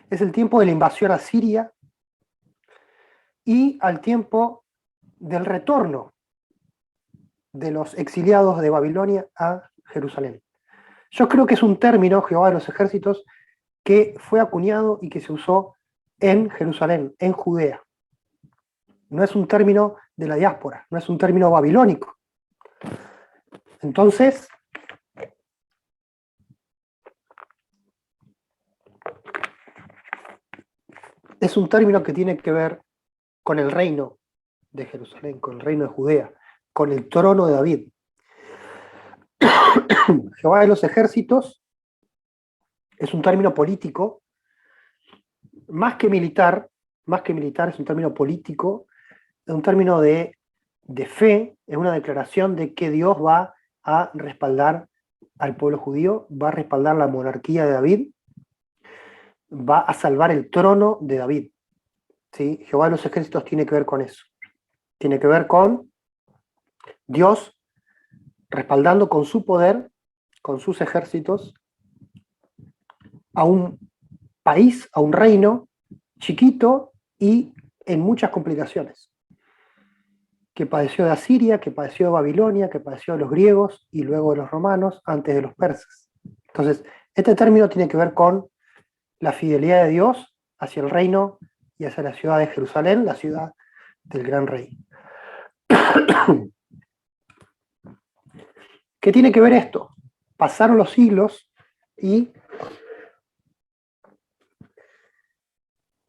Es el tiempo de la invasión a Siria y al tiempo del retorno de los exiliados de Babilonia a Jerusalén. Yo creo que es un término, Jehová de los ejércitos, que fue acuñado y que se usó en Jerusalén, en Judea. No es un término de la diáspora, no es un término babilónico. Entonces, es un término que tiene que ver con el reino de Jerusalén, con el reino de Judea, con el trono de David. Jehová de los ejércitos es un término político, más que militar, es un término político, es un término de fe, es una declaración de que Dios va a respaldar al pueblo judío, va a respaldar la monarquía de David, va a salvar el trono de David. ¿Sí? Jehová de los ejércitos tiene que ver con eso. Tiene que ver con Dios respaldando con su poder, con sus ejércitos, a un país, a un reino chiquito y en muchas complicaciones, que padeció de Asiria, que padeció de Babilonia, que padeció de los griegos y luego de los romanos, antes de los persas. Entonces, este término tiene que ver con la fidelidad de Dios hacia el reino y hacia la ciudad de Jerusalén, la ciudad del gran rey. ¿Qué tiene que ver esto? Pasaron los siglos y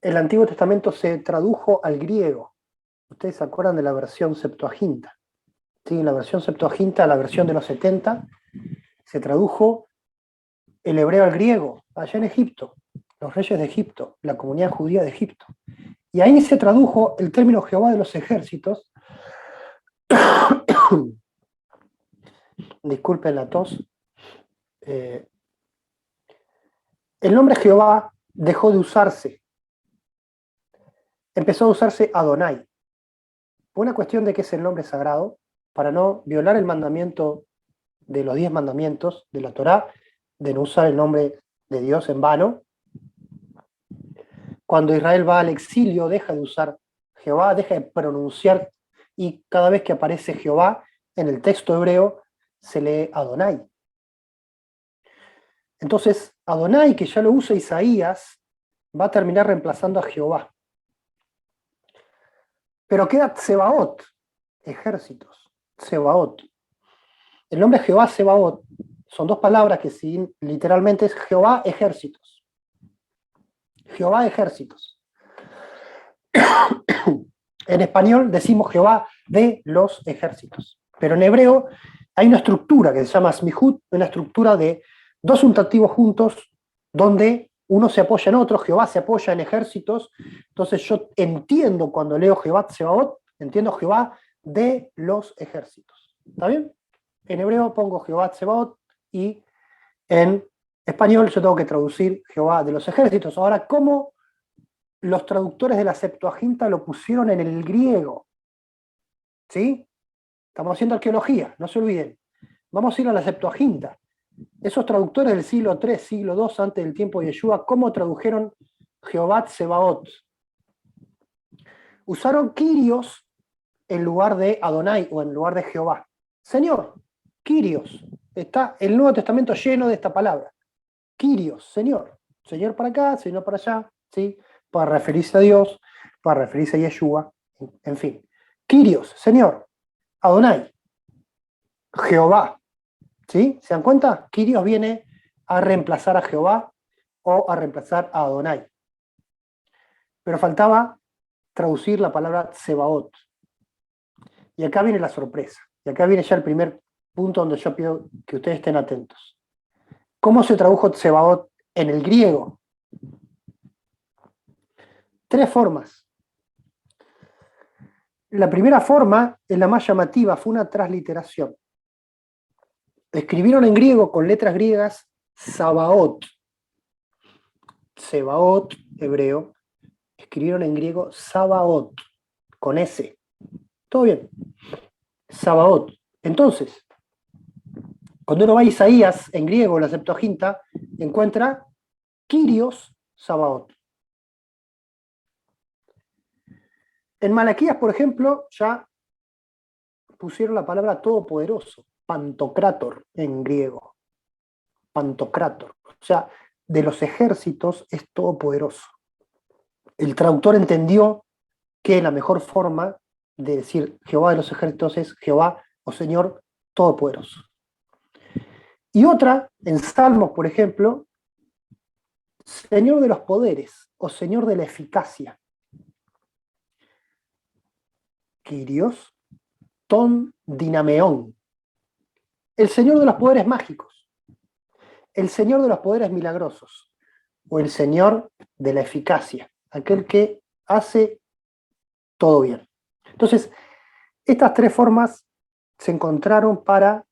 el Antiguo Testamento se tradujo al griego. Ustedes se acuerdan de la versión Septuaginta. ¿Sí? La versión Septuaginta, la versión de los 70, se tradujo el hebreo al griego, allá en Egipto, los reyes de Egipto, la comunidad judía de Egipto. Y ahí se tradujo el término Jehová de los ejércitos. Disculpen la tos. El nombre Jehová dejó de usarse. Empezó a usarse Adonai. Por una cuestión de que es el nombre sagrado, para no violar el mandamiento de los 10 mandamientos de la Torá, de no usar el nombre de Dios en vano. Cuando Israel va al exilio, deja de usar Jehová, deja de pronunciar, y cada vez que aparece Jehová en el texto hebreo, se lee Adonai. Entonces, Adonai, que ya lo usa Isaías, va a terminar reemplazando a Jehová. Pero queda Tsebaot, ejércitos, Tsebaot. El nombre Jehová Tsebaot son 2 palabras que literalmente es Jehová ejércitos. Jehová ejércitos. En español decimos Jehová de los ejércitos. Pero en hebreo hay una estructura que se llama smihut, una estructura de 2 sustantivos juntos, donde uno se apoya en otro, Jehová se apoya en ejércitos. Entonces yo entiendo cuando leo Jehová Tsebaot, entiendo Jehová de los ejércitos. ¿Está bien? En hebreo pongo Jehová Tsebaot y en español yo tengo que traducir Jehová de los ejércitos. Ahora, ¿cómo los traductores de la Septuaginta lo pusieron en el griego? ¿Sí? Estamos haciendo arqueología, no se olviden. Vamos a ir a la Septuaginta. Esos traductores del siglo III, siglo II, antes del tiempo de Yeshua, ¿cómo tradujeron Jehová Tsebaot? Usaron Kyrios en lugar de Adonai o en lugar de Jehová. Señor, Kyrios. Está el Nuevo Testamento lleno de esta palabra. Kyrios, Señor. Señor para acá, Señor para allá, ¿sí? Para referirse a Dios, para referirse a Yeshua, en fin. Kyrios, Señor. Adonai, Jehová. ¿Sí? ¿Se dan cuenta? Kyrios viene a reemplazar a Jehová o a reemplazar a Adonai. Pero faltaba traducir la palabra Tsebaot. Y acá viene la sorpresa. Y acá viene ya el primer punto donde yo pido que ustedes estén atentos. ¿Cómo se tradujo Tsebaot en el griego? Tres formas. La primera forma, es la más llamativa, fue una transliteración. Escribieron en griego con letras griegas Sabaot. Sebaot, hebreo. Escribieron en griego Sabaot, con S. ¿Todo bien? Sabaot. Entonces, cuando uno va a Isaías, en griego, la Septuaginta, encuentra Kyrios Sabaot. En Malaquías, por ejemplo, ya pusieron la palabra todopoderoso, pantocrátor en griego. Pantocrátor. O sea, de los ejércitos es todopoderoso. El traductor entendió que la mejor forma de decir Jehová de los ejércitos es Jehová o Señor todopoderoso. Y otra, en Salmos, por ejemplo, Señor de los poderes o Señor de la eficacia. Kyrios ton dinameón. El Señor de los poderes mágicos. El Señor de los poderes milagrosos. O el Señor de la eficacia. Aquel que hace todo bien. Entonces, estas tres formas se encontraron para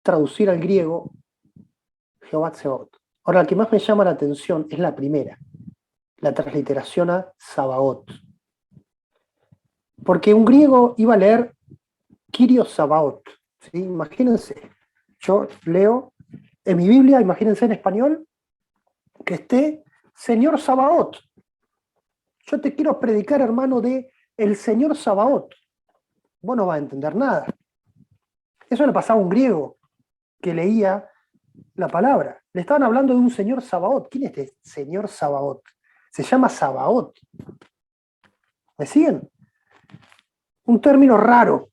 traducir al griego Jehová Tsebaot. Ahora, la que más me llama la atención es la primera, la transliteración a Sabaot. Porque un griego iba a leer Kyrios Sabaot. ¿Sí? Imagínense, yo leo en mi Biblia, imagínense en español, que esté Señor Sabaot. Yo te quiero predicar, hermano, de el Señor Sabaot. Vos no vas a entender nada. Eso le pasaba a un griego que leía la palabra. Le estaban hablando de un señor Sabaot. ¿Quién es este señor Sabaot? Se llama Sabaot. ¿Me siguen? Un término raro,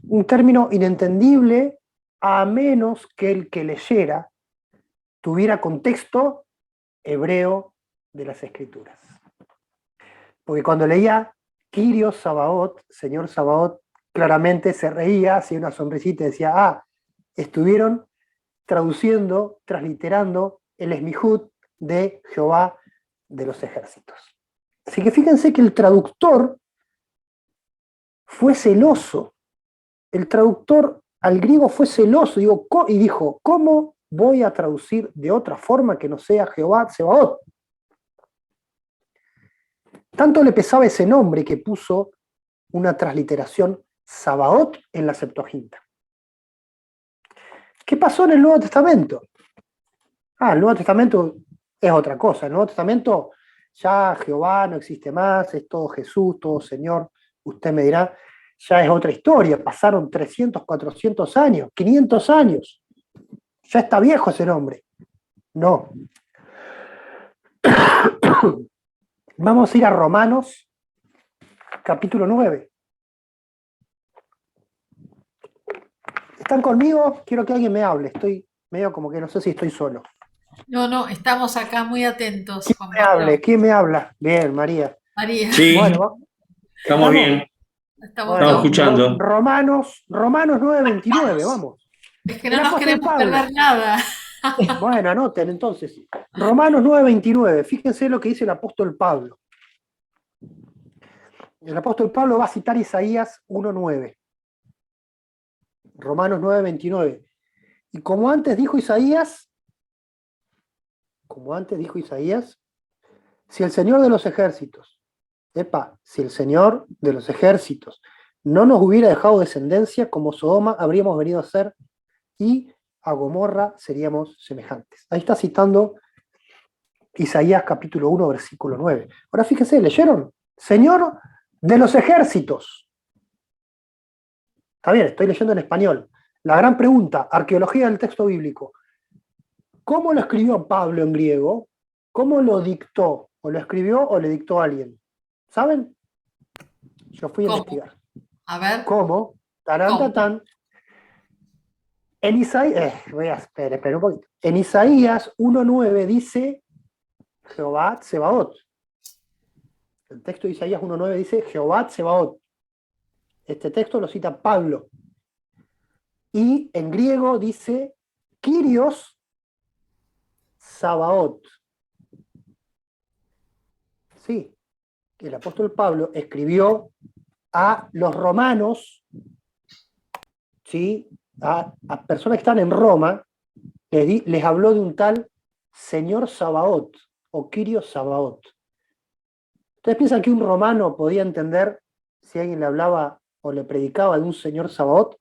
un término inentendible, a menos que el que leyera tuviera contexto hebreo de las Escrituras. Porque cuando leía Kyrios Sabaot, señor Sabaot, claramente se reía, hacía una sonrisita y decía, estuvieron traduciendo, transliterando el Esmihut de Jehová de los ejércitos. Así que fíjense que el traductor fue celoso. El traductor al griego fue celoso y dijo, ¿cómo voy a traducir de otra forma que no sea Jehová Tsebaot? Tanto le pesaba ese nombre que puso una transliteración Sabaot en la Septuaginta. ¿Qué pasó en el Nuevo Testamento? El Nuevo Testamento es otra cosa. El Nuevo Testamento ya Jehová no existe más, es todo Jesús, todo Señor. Usted me dirá, ya es otra historia. Pasaron 300, 400 años, 500 años. Ya está viejo ese nombre. No. Vamos a ir a Romanos, capítulo 9. ¿Están conmigo? Quiero que alguien me hable. Estoy medio como que no sé si estoy solo. No, estamos acá muy atentos, ¿Quién Juan me Pablo. hable? ¿Quién me habla? Bien, María. María. Sí, Bueno, estamos bien, Estamos estamos todos. escuchando. Romanos 9:29, vamos. Es que no El nos apóstol queremos Pablo. perder nada. Bueno, anoten entonces. Romanos 9:29. Fíjense lo que dice el apóstol Pablo. El apóstol Pablo va a citar Isaías 1:9. Romanos 9:29. Y como antes dijo Isaías, si el Señor de los ejércitos, si el Señor de los ejércitos no nos hubiera dejado descendencia, como Sodoma habríamos venido a ser, y a Gomorra seríamos semejantes. Ahí está citando Isaías capítulo 1, versículo 9. Ahora fíjense, ¿leyeron? Señor de los ejércitos. Está bien, estoy leyendo en español. La gran pregunta, arqueología del texto bíblico. ¿Cómo lo escribió Pablo en griego? ¿Cómo lo dictó? ¿O lo escribió o le dictó a alguien? ¿Saben? Yo fui a ¿Cómo? investigar. A ver, ¿Cómo? Tarán, ¿cómo? tatán. En Isaías, espera un poquito. En Isaías 1.9 dice Jehová Tsebaot. El texto de Isaías 1.9 dice Jehová Tsebaot. Este texto lo cita Pablo. Y en griego dice Kyrios Sabaoth. Sí, el apóstol Pablo escribió a los romanos, ¿sí? a personas que están en Roma, les habló de un tal señor Sabaoth o Kyrios Sabaoth. ¿Ustedes piensan que un romano podía entender si alguien le hablaba o le predicaba de un señor Sabaoth?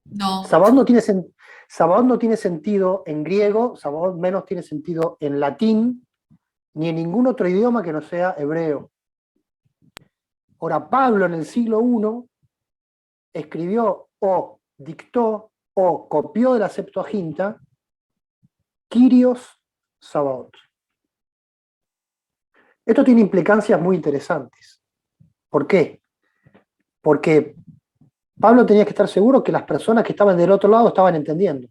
No, Sabaoth no tiene sentido en griego, Sabaoth menos tiene sentido en latín, ni en ningún otro idioma que no sea hebreo. Ahora, Pablo en el siglo I escribió o dictó o copió de la Septuaginta Kyrios Sabaoth. Esto tiene implicancias muy interesantes. ¿Por qué? Porque Pablo tenía que estar seguro que las personas que estaban del otro lado estaban entendiendo.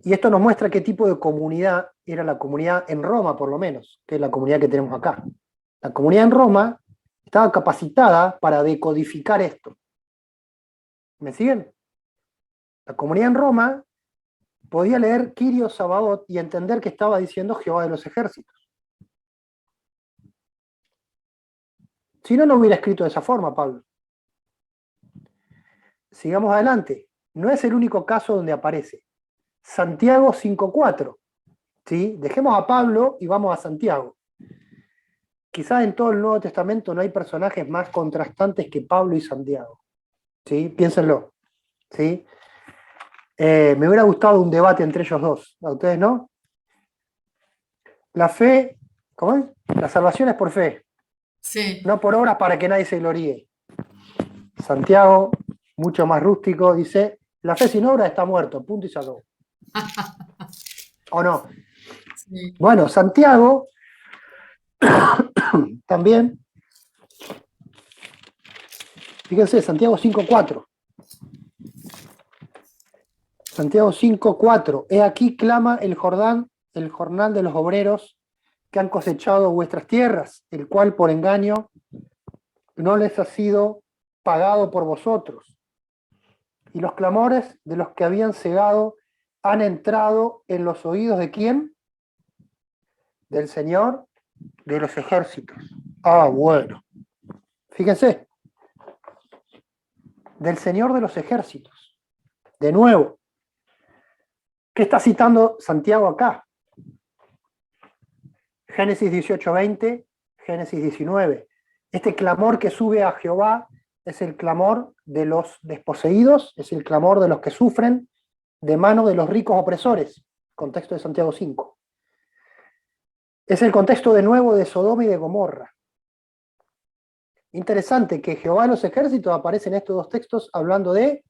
Y esto nos muestra qué tipo de comunidad era la comunidad en Roma, por lo menos, que es la comunidad que tenemos acá. La comunidad en Roma estaba capacitada para decodificar esto. ¿Me siguen? La comunidad en Roma podía leer Kyrios Sabaoth y entender que estaba diciendo Jehová de los ejércitos. Si no, no hubiera escrito de esa forma, Pablo. Sigamos adelante. No es el único caso donde aparece. Santiago 5.4. ¿Sí? Dejemos a Pablo y vamos a Santiago. Quizás en todo el Nuevo Testamento no hay personajes más contrastantes que Pablo y Santiago. ¿Sí? Piénsenlo. ¿Sí? Me hubiera gustado un debate entre ellos dos. ¿A ustedes no? La fe, ¿cómo es? La salvación es por fe, sí. no por obras para que nadie se gloríe. Santiago, mucho más rústico, dice, la fe sin obra está muerto, punto y se acabó. ¿O no? Sí. Bueno, Santiago también, fíjense, Santiago 5.4. Santiago 5.4. He aquí clama el Jordán, el jornal de los obreros que han cosechado vuestras tierras, el cual por engaño no les ha sido pagado por vosotros. Y los clamores de los que habían cegado han entrado en los oídos de ¿quién? Del Señor de los ejércitos. Ah, bueno. Fíjense, del Señor de los ejércitos. De nuevo, ¿qué está citando Santiago acá? Génesis 18:20, Génesis 19. Este clamor que sube a Jehová es el clamor de los desposeídos, es el clamor de los que sufren de mano de los ricos opresores, contexto de Santiago 5. Es el contexto de nuevo de Sodoma y de Gomorra. Interesante que Jehová de los ejércitos aparece en estos dos textos hablando de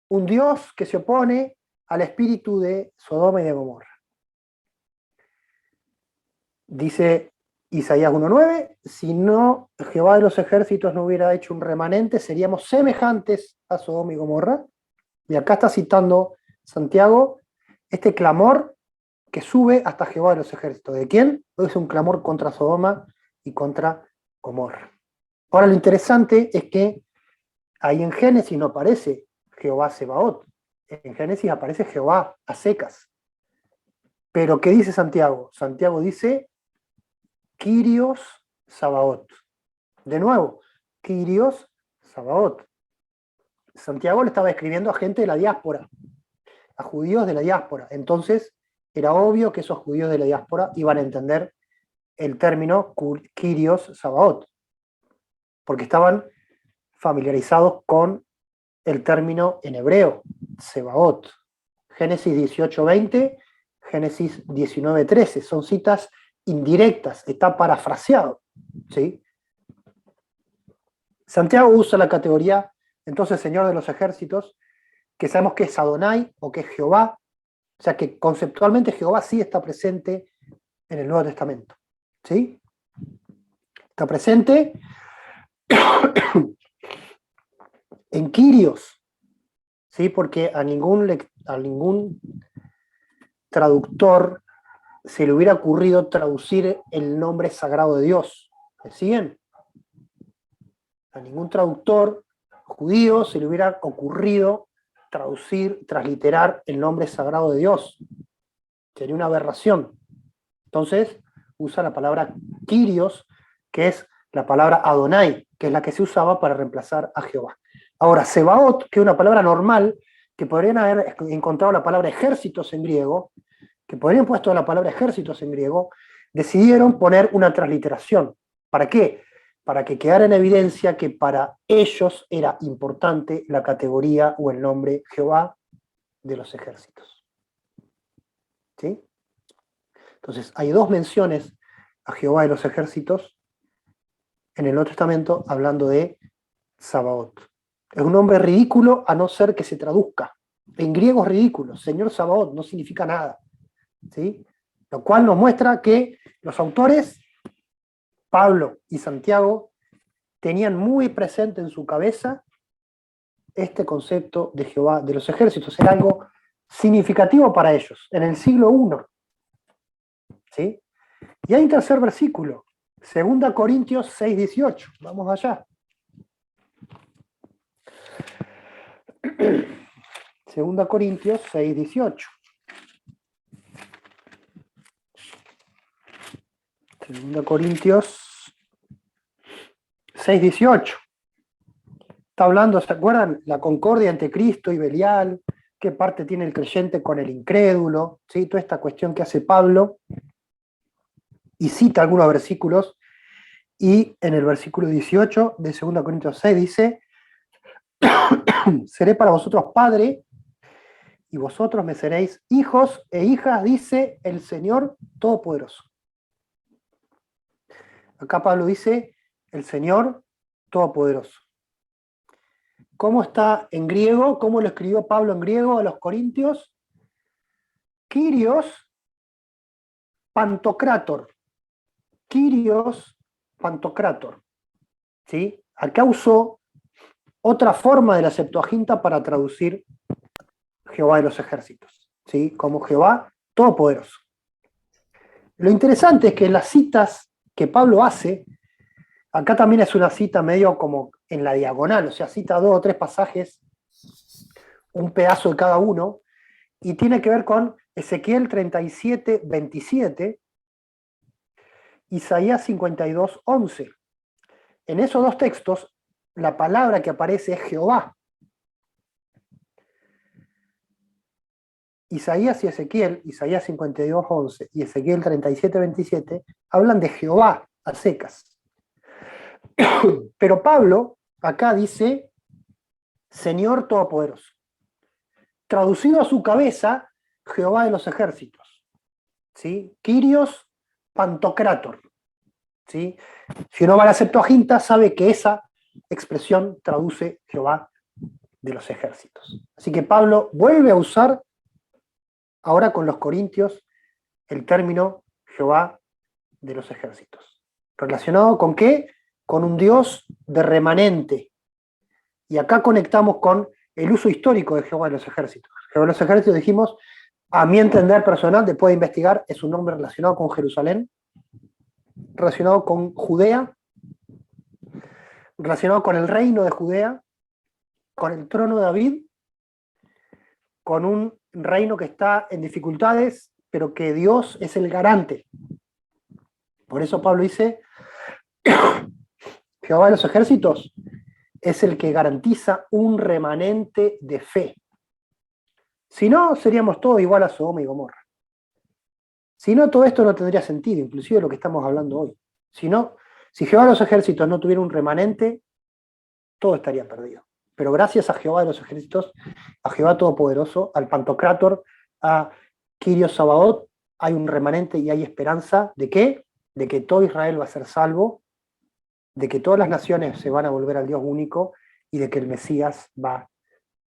un Dios que se opone al espíritu de Sodoma y de Gomorra. Dice Isaías 1.9, si no Jehová de los ejércitos no hubiera hecho un remanente, seríamos semejantes a Sodoma y Gomorra. Y acá está citando Santiago este clamor que sube hasta Jehová de los ejércitos. ¿De quién? Es un clamor contra Sodoma y contra Gomorra. Ahora lo interesante es que ahí en Génesis no aparece Jehová Sebaot. En Génesis aparece Jehová a secas. Pero ¿qué dice Santiago? Santiago dice Kyrios Sabaoth. De nuevo, Kyrios Sabaoth. Santiago le estaba escribiendo a gente de la diáspora, a judíos de la diáspora. Entonces, era obvio que esos judíos de la diáspora iban a entender el término Kyrios Sabaoth, porque estaban familiarizados con el término en hebreo, Sebaot. Génesis 18:20, Génesis 19:13, son citas indirectas, está parafraseado, ¿sí? Santiago usa la categoría, entonces, Señor de los ejércitos, que sabemos que es Adonai o que es Jehová, o sea que conceptualmente Jehová sí está presente en el Nuevo Testamento. ¿Sí? Está presente en Kyrios, ¿sí? Porque a ningún traductor se le hubiera ocurrido traducir el nombre sagrado de Dios. ¿Me siguen? A ningún traductor judío se le hubiera ocurrido transliterar el nombre sagrado de Dios. Sería una aberración. Entonces, usa la palabra Kyrios, que es la palabra Adonai, que es la que se usaba para reemplazar a Jehová. Ahora, Sebaot, que es una palabra normal, que podrían haber encontrado la palabra ejércitos en griego, que podrían puesto la palabra ejércitos en griego, decidieron poner una transliteración. ¿Para qué? Para que quedara en evidencia que para ellos era importante la categoría o el nombre Jehová de los ejércitos. ¿Sí? Entonces, hay dos menciones a Jehová de los ejércitos en el Nuevo Testamento hablando de Sabaoth. Es un nombre ridículo a no ser que se traduzca. En griego es ridículo. Señor Sabaoth no significa nada. ¿Sí? Lo cual nos muestra que los autores, Pablo y Santiago, tenían muy presente en su cabeza este concepto de Jehová de los ejércitos. Era algo significativo para ellos, en el siglo I. ¿Sí? Y hay un tercer versículo, 2 Corintios 6:18. Vamos allá. 2 Corintios 6:18. 2 Corintios 6:18. Está hablando, ¿se acuerdan? La concordia entre Cristo y Belial, qué parte tiene el creyente con el incrédulo, ¿sí? Toda esta cuestión que hace Pablo, y cita algunos versículos, y en el versículo 18 de 2 Corintios 6 dice, seré para vosotros padre, y vosotros me seréis hijos e hijas, dice el Señor Todopoderoso. Acá Pablo dice, el Señor Todopoderoso. ¿Cómo está en griego? ¿Cómo lo escribió Pablo en griego a los Corintios? Kyrios Pantocrator. Kyrios Pantocrator. ¿Sí? Acá usó otra forma de la Septuaginta para traducir Jehová de los ejércitos, ¿sí? Como Jehová Todopoderoso. Lo interesante es que en las citas que Pablo hace, acá también es una cita medio como en la diagonal, o sea, cita 2 o 3 pasajes, un pedazo de cada uno, y tiene que ver con Ezequiel 37:27, Isaías 52:11. En esos dos textos, la palabra que aparece es Jehová. Isaías y Ezequiel, Isaías 52:11 y Ezequiel 37:27, hablan de Jehová a secas. Pero Pablo acá dice Señor Todopoderoso. Traducido a su cabeza, Jehová de los ejércitos. ¿Sí? Kyrios Pantocrator. ¿Sí? Si uno va a la Septuaginta, sabe que esa expresión traduce Jehová de los ejércitos. Así que Pablo vuelve a usar ahora con los corintios el término Jehová de los ejércitos. ¿Relacionado con qué? Con un Dios de remanente. Y acá conectamos con el uso histórico de Jehová de los ejércitos. Jehová de los ejércitos, dijimos, a mi entender personal, después de investigar, es un nombre relacionado con Jerusalén, relacionado con Judea, relacionado con el reino de Judea, con el trono de David, con un reino que está en dificultades, pero que Dios es el garante. Por eso Pablo dice, Jehová de los ejércitos es el que garantiza un remanente de fe. Si no, seríamos todos igual a Sodoma y Gomorra. Si no, todo esto no tendría sentido, inclusive lo que estamos hablando hoy. Si Jehová de los ejércitos no tuviera un remanente, todo estaría perdido. Pero gracias a Jehová de los ejércitos, a Jehová Todopoderoso, al Pantocrator, a Kyrios Sabaoth, hay un remanente y hay esperanza. ¿De qué? De que todo Israel va a ser salvo de que todas las naciones se van a volver al Dios único y de que el Mesías va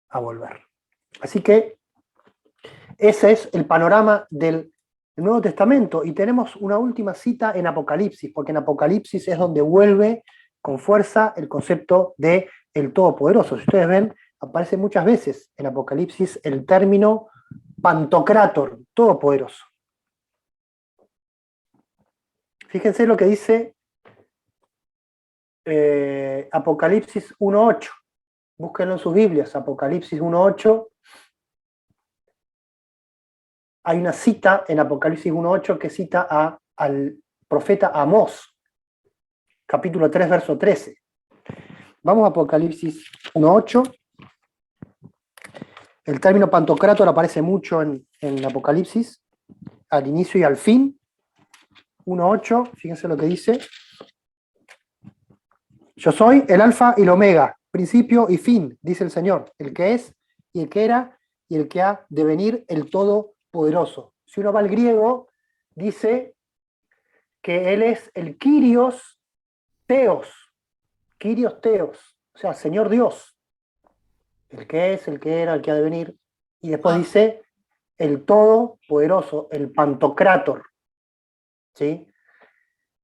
a volver. Así que ese es el panorama del Nuevo Testamento, y tenemos una última cita en Apocalipsis, porque en Apocalipsis es donde vuelve con fuerza el concepto de el Todopoderoso. Si ustedes ven, aparece muchas veces en Apocalipsis el término Pantocrátor, Todopoderoso. Fíjense lo que dice Apocalipsis 1.8. Búsquenlo en sus Biblias, Apocalipsis 1.8. Hay una cita en Apocalipsis 1.8 que cita al profeta Amós, capítulo 3, verso 13. Vamos a Apocalipsis 1.8. El término Pantocrátor aparece mucho en Apocalipsis, al inicio y al fin. 1.8, fíjense lo que dice. Yo soy el alfa y el omega, principio y fin, dice el Señor, el que es y el que era y el que ha de venir, el Todopoderoso. Si uno va al griego, dice que Él es el Kyrios Theos, o sea, Señor Dios, el que es, el que era, el que ha de venir, y después dice el Todopoderoso, el Pantocrátor. ¿Sí?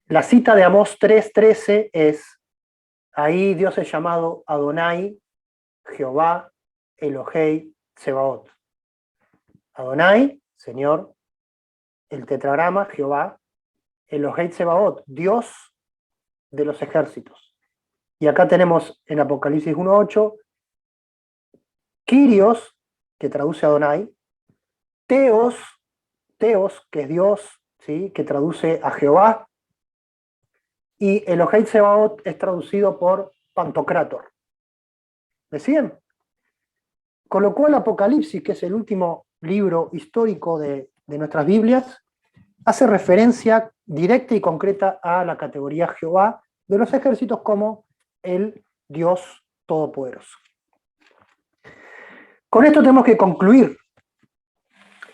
La cita de Amós 3.13 es: ahí Dios es llamado Adonai, Jehová, Elohei, Tsebaot. Adonai, Señor, el tetragrama, Jehová, Elohei, Tsebaot, Dios de los ejércitos. Y acá tenemos en Apocalipsis 1.8, Kyrios, que traduce Adonai, Theos, que es Dios, ¿sí? Que traduce a Jehová, y Elohei Tsebaot es traducido por Pantocrátor. ¿Me siguen? Con lo cual Apocalipsis, que es el último libro histórico de nuestras Biblias, hace referencia directa y concreta a la categoría Jehová de los ejércitos como el Dios Todopoderoso. Con esto tenemos que concluir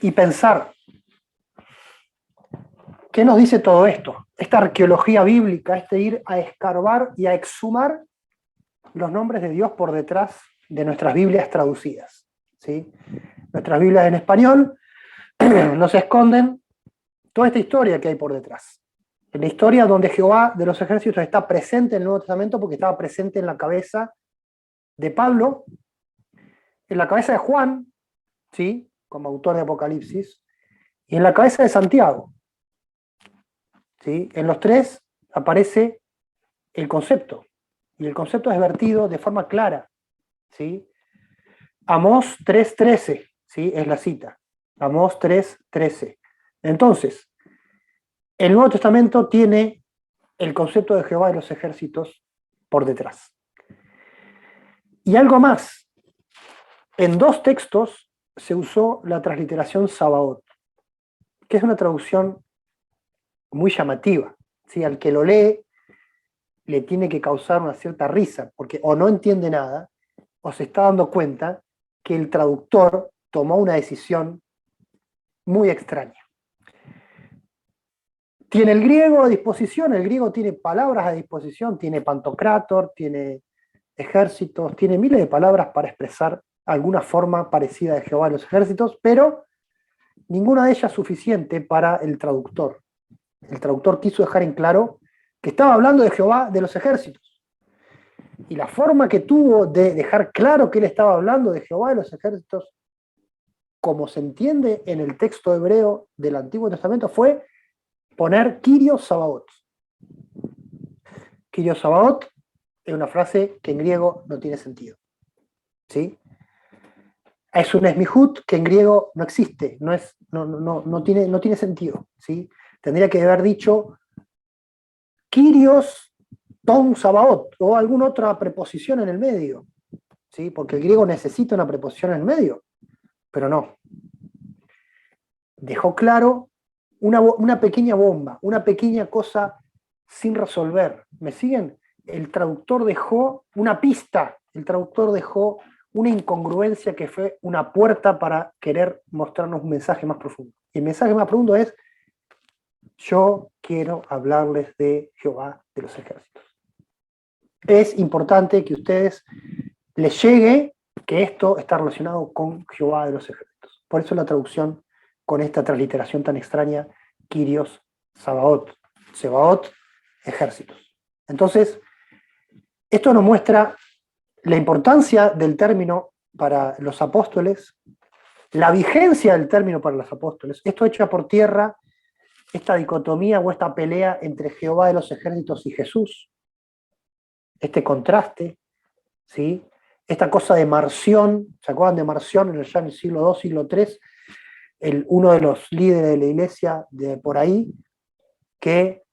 y pensar, ¿qué nos dice todo esto? Esta arqueología bíblica, este ir a escarbar y a exhumar los nombres de Dios por detrás de nuestras Biblias traducidas. ¿Sí? Nuestras Biblias en español nos esconden toda esta historia que hay por detrás. En la historia donde Jehová de los ejércitos está presente en el Nuevo Testamento porque estaba presente en la cabeza de Pablo, en la cabeza de Juan, ¿sí? Como autor de Apocalipsis, y en la cabeza de Santiago. ¿Sí? En los tres aparece el concepto, y el concepto es vertido de forma clara. ¿Sí? Amós 3.13, ¿sí? Es la cita. Amós 3.13. Entonces, el Nuevo Testamento tiene el concepto de Jehová de los ejércitos por detrás. Y algo más. En dos textos se usó la transliteración Sabaoth, que es una traducción muy llamativa. ¿Sí? Al que lo lee le tiene que causar una cierta risa, porque o no entiende nada, o se está dando cuenta que el traductor tomó una decisión muy extraña. Tiene el griego a disposición, el griego tiene palabras a disposición, tiene pantocrátor, tiene ejércitos, tiene miles de palabras para expresar alguna forma parecida de Jehová de los ejércitos, pero ninguna de ellas suficiente para el traductor. El traductor quiso dejar en claro que estaba hablando de Jehová de los ejércitos. Y la forma que tuvo de dejar claro que él estaba hablando de Jehová de los ejércitos, como se entiende en el texto hebreo del Antiguo Testamento, fue poner Kyrios Sabaoth. Kyrios Sabaoth es una frase que en griego no tiene sentido. ¿Sí? Es un esmihut que en griego no existe, no tiene sentido. ¿Sí? Tendría que haber dicho Kyrios Ton Sabaoth o alguna otra preposición en el medio. ¿Sí? Porque el griego necesita una preposición en el medio, pero no. Dejó claro una pequeña bomba, una pequeña cosa sin resolver. ¿Me siguen? El traductor dejó una pista, el traductor dejó una incongruencia que fue una puerta para querer mostrarnos un mensaje más profundo. Y el mensaje más profundo es: yo quiero hablarles de Jehová de los ejércitos. es importante que a ustedes les llegue que esto está relacionado con Jehová de los ejércitos. Por eso la traducción con esta transliteración tan extraña, Kyrios Sabaoth, Sebaot, ejércitos. Entonces, esto nos muestra la importancia del término para los apóstoles, la vigencia del término para los apóstoles. Esto echa por tierra esta dicotomía o esta pelea entre Jehová de los ejércitos y Jesús, este contraste, ¿sí? Esta cosa de Marción, ¿se acuerdan de Marción ya en el siglo II, siglo III? Uno de los líderes de la iglesia de por ahí, que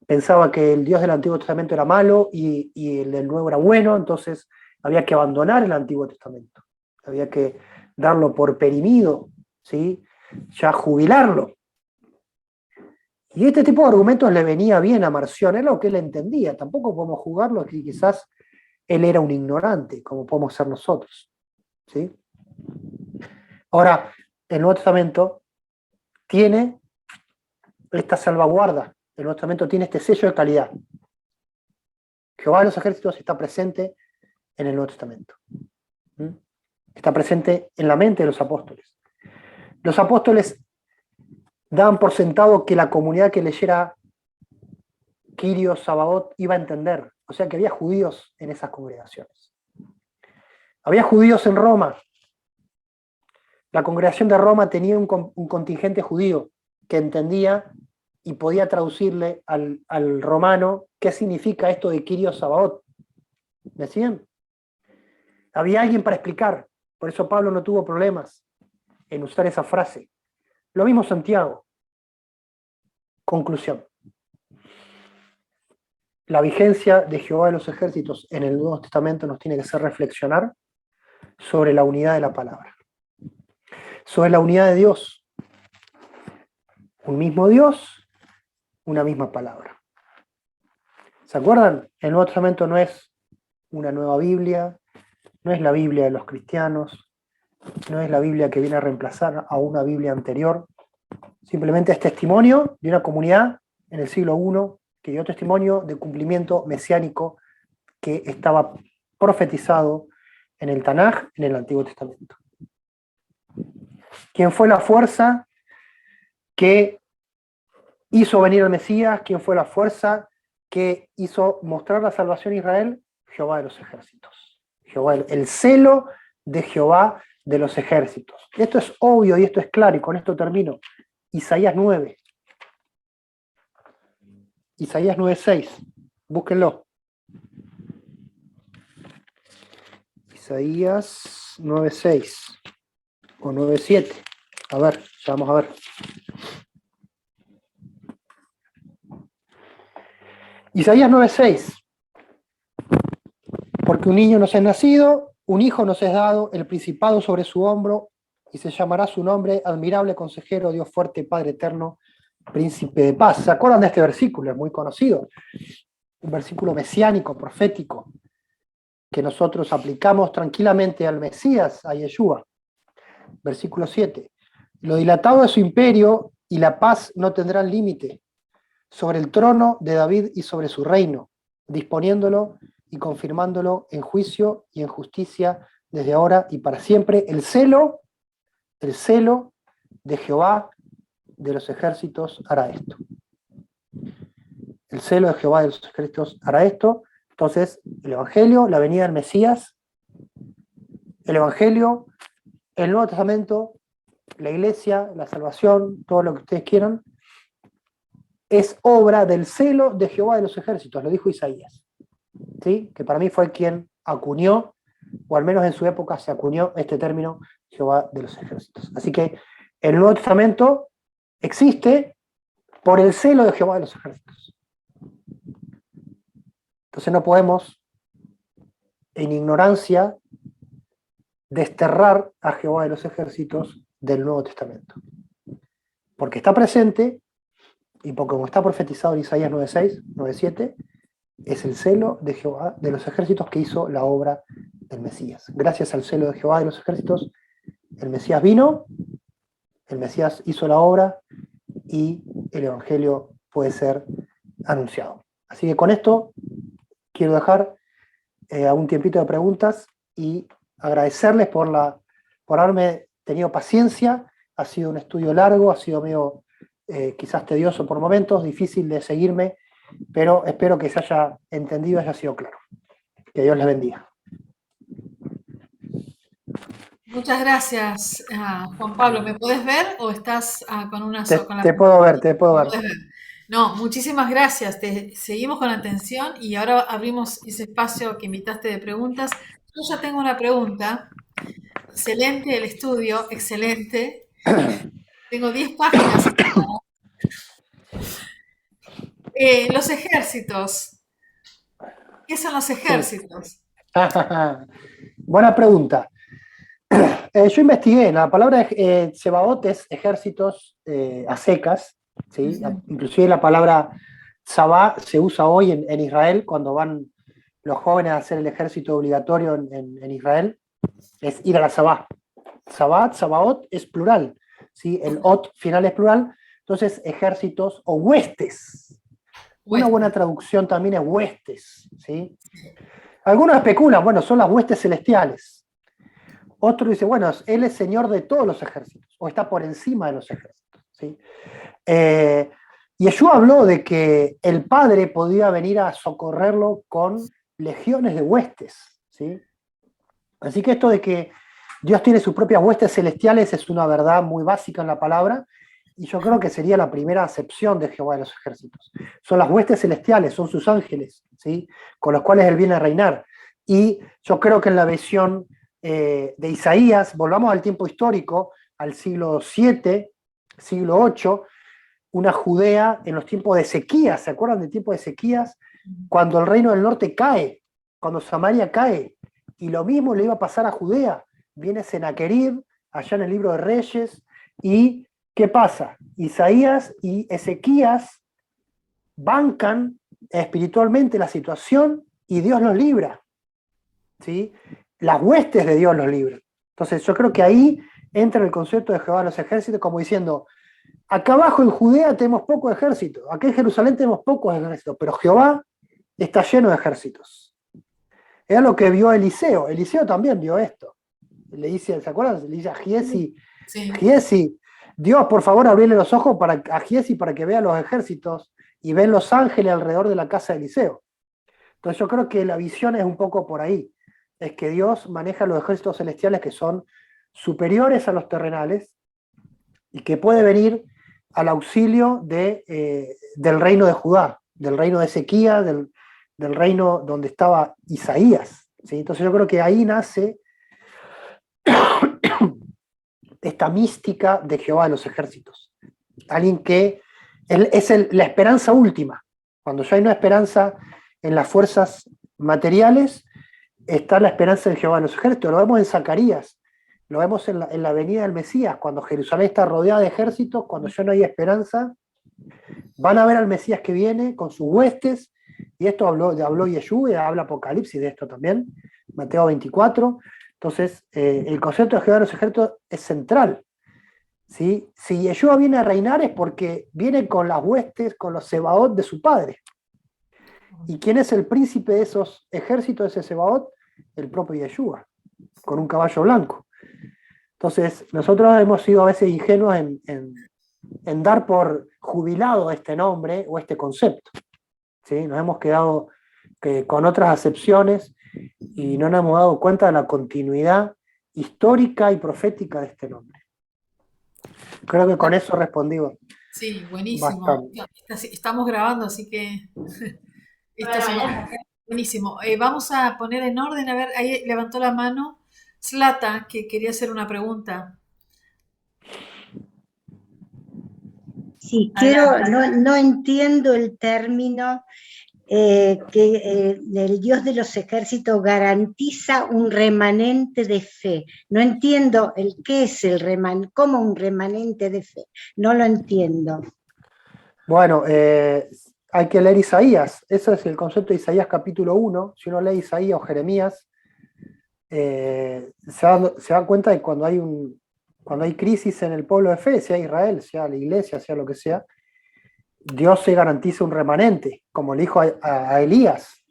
pensaba que el Dios del Antiguo Testamento era malo y el del Nuevo era bueno, entonces había que abandonar el Antiguo Testamento, había que darlo por perimido, ¿sí? Ya jubilarlo. Y este tipo de argumentos le venía bien a Marción, es lo que él entendía, tampoco podemos juzgarlo, que quizás él era un ignorante, como podemos ser nosotros, ¿sí? Ahora, el Nuevo Testamento tiene esta salvaguarda, el Nuevo Testamento tiene este sello de calidad. Jehová de los ejércitos está presente en el Nuevo Testamento. Está presente en la mente de los apóstoles. Los apóstoles daban por sentado que la comunidad que leyera Kyrios Sabaoth iba a entender. O sea que había judíos en esas congregaciones. Había judíos en Roma. La congregación de Roma tenía un contingente judío que entendía y podía traducirle al romano qué significa esto de Kyrios Sabaoth. ¿Me siguen? Había alguien para explicar. Por eso Pablo no tuvo problemas en usar esa frase. Lo mismo Santiago. Conclusión. La vigencia de Jehová de los ejércitos en el Nuevo Testamento nos tiene que hacer reflexionar sobre la unidad de la palabra. Sobre la unidad de Dios. Un mismo Dios, una misma palabra. ¿Se acuerdan? El Nuevo Testamento no es una nueva Biblia, no es la Biblia de los cristianos, no es la Biblia que viene a reemplazar a una Biblia anterior. Simplemente es testimonio de una comunidad en el siglo I que dio testimonio de cumplimiento mesiánico que estaba profetizado en el Tanaj, en el Antiguo Testamento. ¿Quién fue la fuerza que hizo venir al Mesías? ¿Quién fue la fuerza que hizo mostrar la salvación a Israel? Jehová de los ejércitos. Jehová, el celo de Jehová de los ejércitos. Esto es obvio y esto es claro, y con esto termino. Isaías 9. Isaías 9:6. Búsquenlo. Isaías 9:6 o 9:7. A ver, ya vamos a ver. Isaías 9:6. Porque un niño nos es nacido, un hijo nos es dado, el principado sobre su hombro, y se llamará su nombre admirable consejero, Dios fuerte, Padre eterno, príncipe de paz. ¿Se acuerdan de este versículo? Es muy conocido. Un versículo mesiánico, profético, que nosotros aplicamos tranquilamente al Mesías, a Yeshua. Versículo 7. Lo dilatado de su imperio y la paz no tendrán límite sobre el trono de David y sobre su reino, disponiéndolo y confirmándolo en juicio y en justicia desde ahora y para siempre. El celo de Jehová de los ejércitos hará esto. El celo de Jehová de los ejércitos hará esto. Entonces, el Evangelio, la venida del Mesías, el Evangelio, el Nuevo Testamento, la Iglesia, la salvación, todo lo que ustedes quieran, es obra del celo de Jehová de los ejércitos, lo dijo Isaías, ¿sí? Que para mí fue quien acuñó, o al menos en su época se acuñó este término, Jehová de los ejércitos. Así que el Nuevo Testamento existe por el celo de Jehová de los ejércitos. Entonces no podemos, en ignorancia, desterrar a Jehová de los ejércitos del Nuevo Testamento. Porque está presente, y porque como está profetizado en Isaías 9:6, 9:7, es el celo de Jehová de los ejércitos que hizo la obra del Mesías. Gracias al celo de Jehová de los ejércitos, el Mesías vino, el Mesías hizo la obra y el Evangelio puede ser anunciado. Así que con esto quiero dejar a un tiempito de preguntas y agradecerles por haberme tenido paciencia. Ha sido un estudio largo, ha sido medio quizás tedioso por momentos, difícil de seguirme, pero espero que se haya entendido y haya sido claro. Que Dios les bendiga. Muchas gracias, Juan Pablo. ¿Me puedes ver o estás con una con la Te puedo ver, te puedo ¿Me ver. puedes ver? No, muchísimas gracias. Te seguimos con atención y ahora abrimos ese espacio que invitaste de preguntas. Yo ya tengo una pregunta. Excelente el estudio, excelente. Tengo 10 páginas. Los ejércitos. ¿Qué son los Sí. ejércitos? Buena pregunta. Yo investigué, la palabra Sebaot es ejércitos a secas, ¿sí? Inclusive la palabra Sabá se usa hoy en Israel cuando van los jóvenes a hacer el ejército obligatorio en Israel, es ir a la Sabá. Sabat, Sabaot es plural, ¿sí? El ot final es plural, entonces ejércitos o huestes. Una buena traducción también es huestes, ¿sí? Algunos especulan, bueno, son las huestes celestiales. Otro dice, bueno, él es señor de todos los ejércitos, o está por encima de los ejércitos, ¿sí? Yeshua habló de que el Padre podía venir a socorrerlo con legiones de huestes, ¿sí? Así que esto de que Dios tiene sus propias huestes celestiales es una verdad muy básica en la palabra, y yo creo que sería la primera acepción de Jehová de los ejércitos. Son las huestes celestiales, son sus ángeles, ¿sí? Con los cuales Él viene a reinar. Y yo creo que en la visión de Isaías, volvamos al tiempo histórico, al siglo 7, siglo 8, una Judea en los tiempos de Ezequías, ¿se acuerdan del tiempo de Ezequías? Cuando el reino del norte cae, cuando Samaria cae, y lo mismo le iba a pasar a Judea. Viene Senaquerib, allá en el libro de Reyes, y ¿qué pasa? Isaías y Ezequías bancan espiritualmente la situación y Dios los libra, ¿sí? Las huestes de Dios los libran. Entonces yo creo que ahí entra el concepto de Jehová de los ejércitos como diciendo, acá abajo en Judea tenemos pocos ejércitos, acá en Jerusalén tenemos pocos ejércitos, pero Jehová está lleno de ejércitos. Era lo que vio Eliseo. Eliseo también vio esto. Le dice, ¿se acuerdan? Le dice a Giesi, Sí. Giesi, Dios, por favor, abrirle los ojos a Giesi para que vea los ejércitos y ven los ángeles alrededor de la casa de Eliseo. Entonces yo creo que la visión es un poco por ahí. Es que Dios maneja los ejércitos celestiales que son superiores a los terrenales y que puede venir al auxilio del reino de Judá, del reino de Ezequías, del reino donde estaba Isaías, ¿sí? Entonces yo creo que ahí nace esta mística de Jehová de los ejércitos. Alguien que es la esperanza última. Cuando ya hay una esperanza en las fuerzas materiales, está la esperanza en Jehová de los ejércitos. Lo vemos en Zacarías, lo vemos en la venida del Mesías, cuando Jerusalén está rodeada de ejércitos, cuando ya no hay esperanza, van a ver al Mesías que viene con sus huestes, y esto habló Yeshua, habla Apocalipsis de esto también, Mateo 24. Entonces, el concepto de Jehová de los ejércitos es central, ¿sí? Si Yeshua viene a reinar es porque viene con las huestes, con los Sebaot de su padre. ¿Y quién es el príncipe de esos ejércitos, de ese Sebaot? El propio Yeshua, con un caballo blanco. Entonces, nosotros hemos sido a veces ingenuos en dar por jubilado este nombre o este concepto, ¿sí? Nos hemos quedado con otras acepciones y no nos hemos dado cuenta de la continuidad histórica y profética de este nombre. Creo que con eso respondí Sí, buenísimo. bastante. Estamos grabando, así que esto es buenísimo. Vamos a poner en orden, a ver, ahí levantó la mano Slata, que quería hacer una pregunta. Sí, Adelante. no entiendo el término que el Dios de los ejércitos garantiza un remanente de fe. No entiendo qué es cómo un remanente de fe. No lo entiendo. Bueno, hay que leer Isaías. Ese es el concepto de Isaías capítulo 1. Si uno lee Isaías o Jeremías, se da cuenta de cuando hay crisis en el pueblo de fe, sea Israel, sea la iglesia, sea lo que sea, Dios se garantiza un remanente, como le dijo a Elías.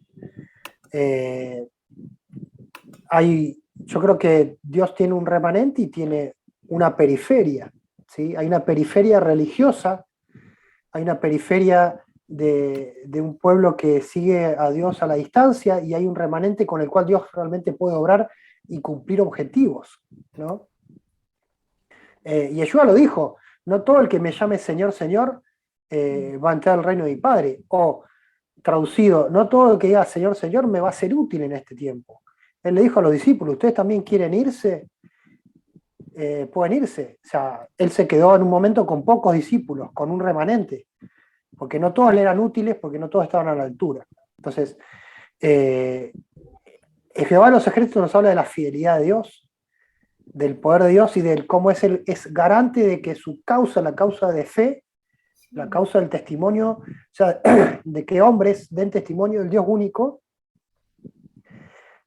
Yo creo que Dios tiene un remanente y tiene una periferia, ¿sí? Hay una periferia religiosa, hay una periferia de un pueblo que sigue a Dios a la distancia, y hay un remanente con el cual Dios realmente puede obrar y cumplir objetivos, ¿no? Yeshua lo dijo: no todo el que me llame Señor, Señor, va a entrar al reino de mi Padre. O, traducido, no todo el que diga Señor, Señor me va a ser útil en este tiempo. Él le dijo a los discípulos: ustedes también quieren irse, pueden irse. O sea, él se quedó en un momento con pocos discípulos, con un remanente, porque no todos le eran útiles, porque no todos estaban a la altura. Entonces, Jehová de los ejércitos nos habla de la fidelidad de Dios, del poder de Dios, y de cómo es garante de que su causa, la causa de fe, la causa del testimonio, o sea, de que hombres den testimonio del Dios único,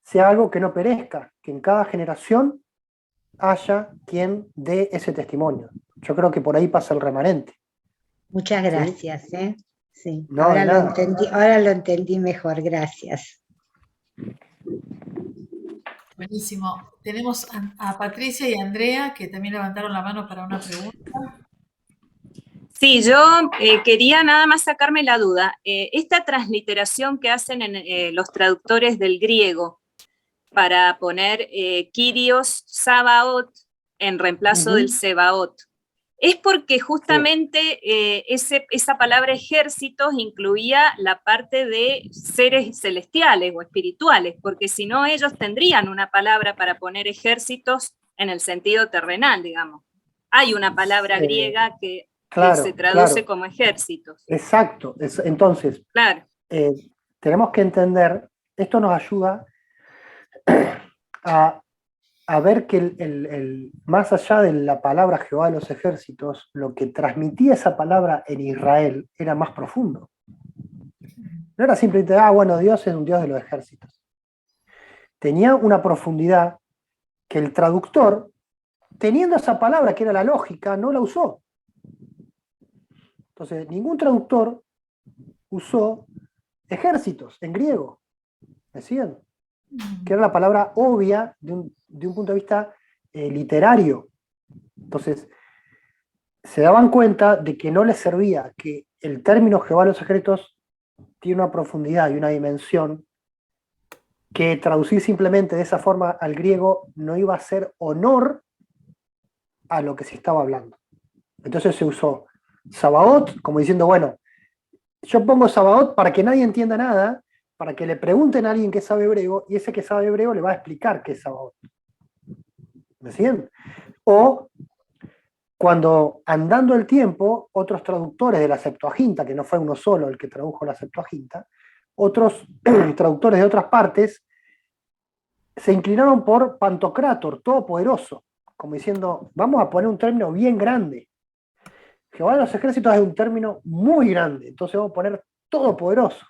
sea algo que no perezca, que en cada generación haya quien dé ese testimonio. Yo creo que por ahí pasa el remanente. Muchas gracias, ¿sí? Sí, No, de nada. Ahora lo entendí mejor, gracias. Buenísimo. Tenemos a Patricia y Andrea, que también levantaron la mano para una pregunta. Sí, yo quería nada más sacarme la duda. Esta transliteración que hacen en los traductores del griego para poner Kyrios Sabaoth en reemplazo del Sebaot, es porque justamente esa palabra ejércitos incluía la parte de seres celestiales o espirituales, porque si no ellos tendrían una palabra para poner ejércitos en el sentido terrenal, digamos. Hay una palabra griega que se traduce como ejércitos. Exacto. Entonces, claro. Tenemos que entender, esto nos ayuda a ver que más allá de la palabra Jehová de los ejércitos, lo que transmitía esa palabra en Israel era más profundo. No era simplemente, bueno, Dios es un Dios de los ejércitos. Tenía una profundidad que el traductor, teniendo esa palabra que era la lógica, no la usó. Entonces, ningún traductor usó ejércitos en griego. ¿Me siguen? Que era la palabra obvia de un punto de vista literario. Entonces, se daban cuenta de que no les servía, que el término Jehová de los ejércitos tiene una profundidad y una dimensión que traducir simplemente de esa forma al griego no iba a hacer honor a lo que se estaba hablando. Entonces se usó Sabaoth como diciendo, bueno, yo pongo Sabaoth para que nadie entienda nada, para que le pregunten a alguien que sabe hebreo, y ese que sabe hebreo le va a explicar qué es Sabaoth. ¿Me siguen? O cuando, andando el tiempo, otros traductores de la Septuaginta, que no fue uno solo el que tradujo la Septuaginta, otros traductores de otras partes se inclinaron por Pantocrátor, todopoderoso, como diciendo, vamos a poner un término bien grande. Jehová de los ejércitos es un término muy grande, entonces vamos a poner todopoderoso.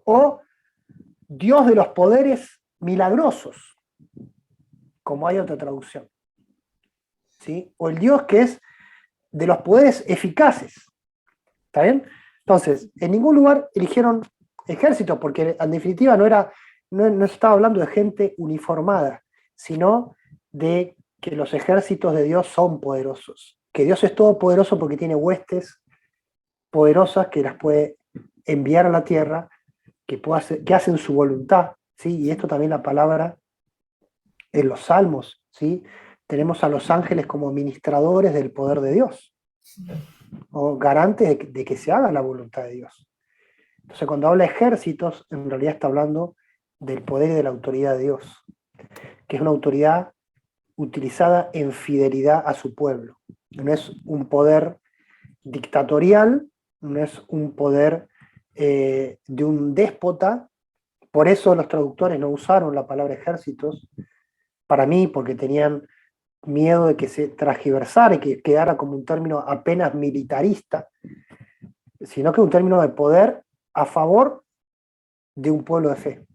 O Dios de los poderes milagrosos, como hay otra traducción. ¿Sí? O el Dios que es de los poderes eficaces. ¿Está bien? Entonces, en ningún lugar eligieron ejército, porque en definitiva no estaba hablando de gente uniformada, sino de que los ejércitos de Dios son poderosos. Que Dios es todopoderoso porque tiene huestes poderosas que las puede enviar a la tierra, que hacen su voluntad, ¿sí? Y esto también la palabra en los salmos, ¿sí? Tenemos a los ángeles como ministradores del poder de Dios, o garantes de que se haga la voluntad de Dios. Entonces, cuando habla de ejércitos, en realidad está hablando del poder y de la autoridad de Dios, que es una autoridad utilizada en fidelidad a su pueblo. No es un poder dictatorial, no es un poder de un déspota. Por eso los traductores no usaron la palabra ejércitos, para mí, porque tenían miedo de que se transgiversara y que quedara como un término apenas militarista, sino que un término de poder a favor de un pueblo de fe.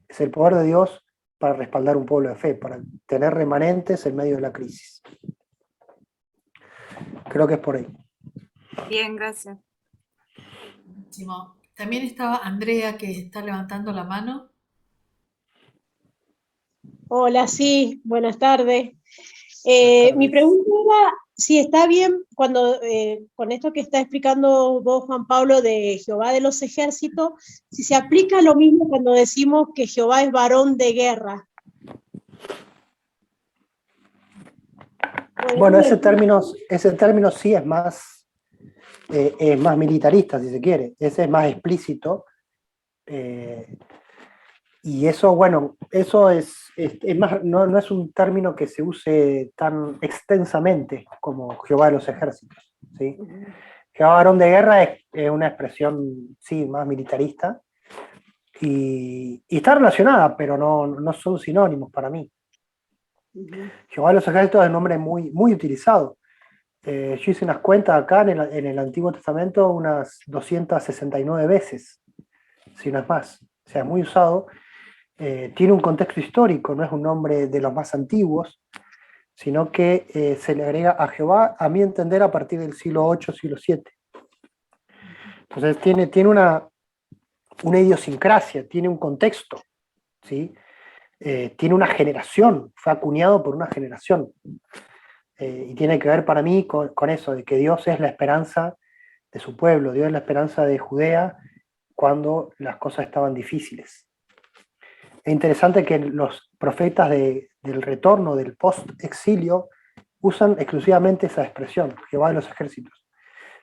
Es el poder de Dios para respaldar un pueblo de fe, para tener remanentes en medio de la crisis. Creo que es por ahí. Bien, gracias. Buenísimo. También estaba Andrea, que está levantando la mano. Hola, sí, buenas tardes. Buenas Mi tardes. pregunta era si está bien cuando con esto que está explicando vos, Juan Pablo, de Jehová de los ejércitos, si se aplica lo mismo cuando decimos que Jehová es varón de guerra. Bueno, ¿Podemos ese término sí es más militarista, si se quiere. Ese es más explícito. Y eso, bueno, eso es más, no es un término que se use tan extensamente como Jehová de los ejércitos, ¿sí? Jehová varón de guerra es una expresión, sí, más militarista y está relacionada, pero no son sinónimos para mí. Jehová de los ejércitos es un nombre muy, muy utilizado. Yo hice unas cuentas acá en el Antiguo Testamento unas 269 veces, si no es más. O sea, muy usado. Tiene un contexto histórico, no es un nombre de los más antiguos, sino que se le agrega a Jehová, a mi entender, a partir del siglo VIII, siglo VII. Entonces tiene una idiosincrasia, tiene un contexto, ¿sí? Tiene una generación, fue acuñado por una generación. Y tiene que ver para mí con eso, de que Dios es la esperanza de su pueblo, Dios es la esperanza de Judea cuando las cosas estaban difíciles. Es interesante que los profetas del retorno, del post-exilio, usan exclusivamente esa expresión, Jehová de los ejércitos.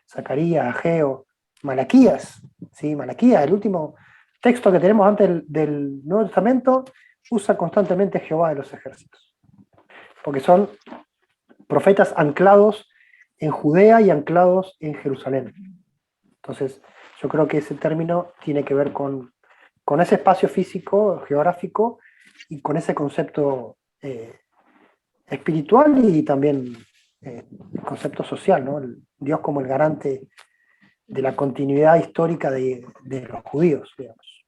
Zacarías, Ageo, Malaquías, ¿sí? Malaquías, el último texto que tenemos antes del Nuevo Testamento, usa constantemente Jehová de los ejércitos. Porque son profetas anclados en Judea y anclados en Jerusalén. Entonces, yo creo que ese término tiene que ver con ese espacio físico, geográfico, y con ese concepto espiritual y también concepto social, ¿no? Dios como el garante de la continuidad histórica de los judíos, digamos.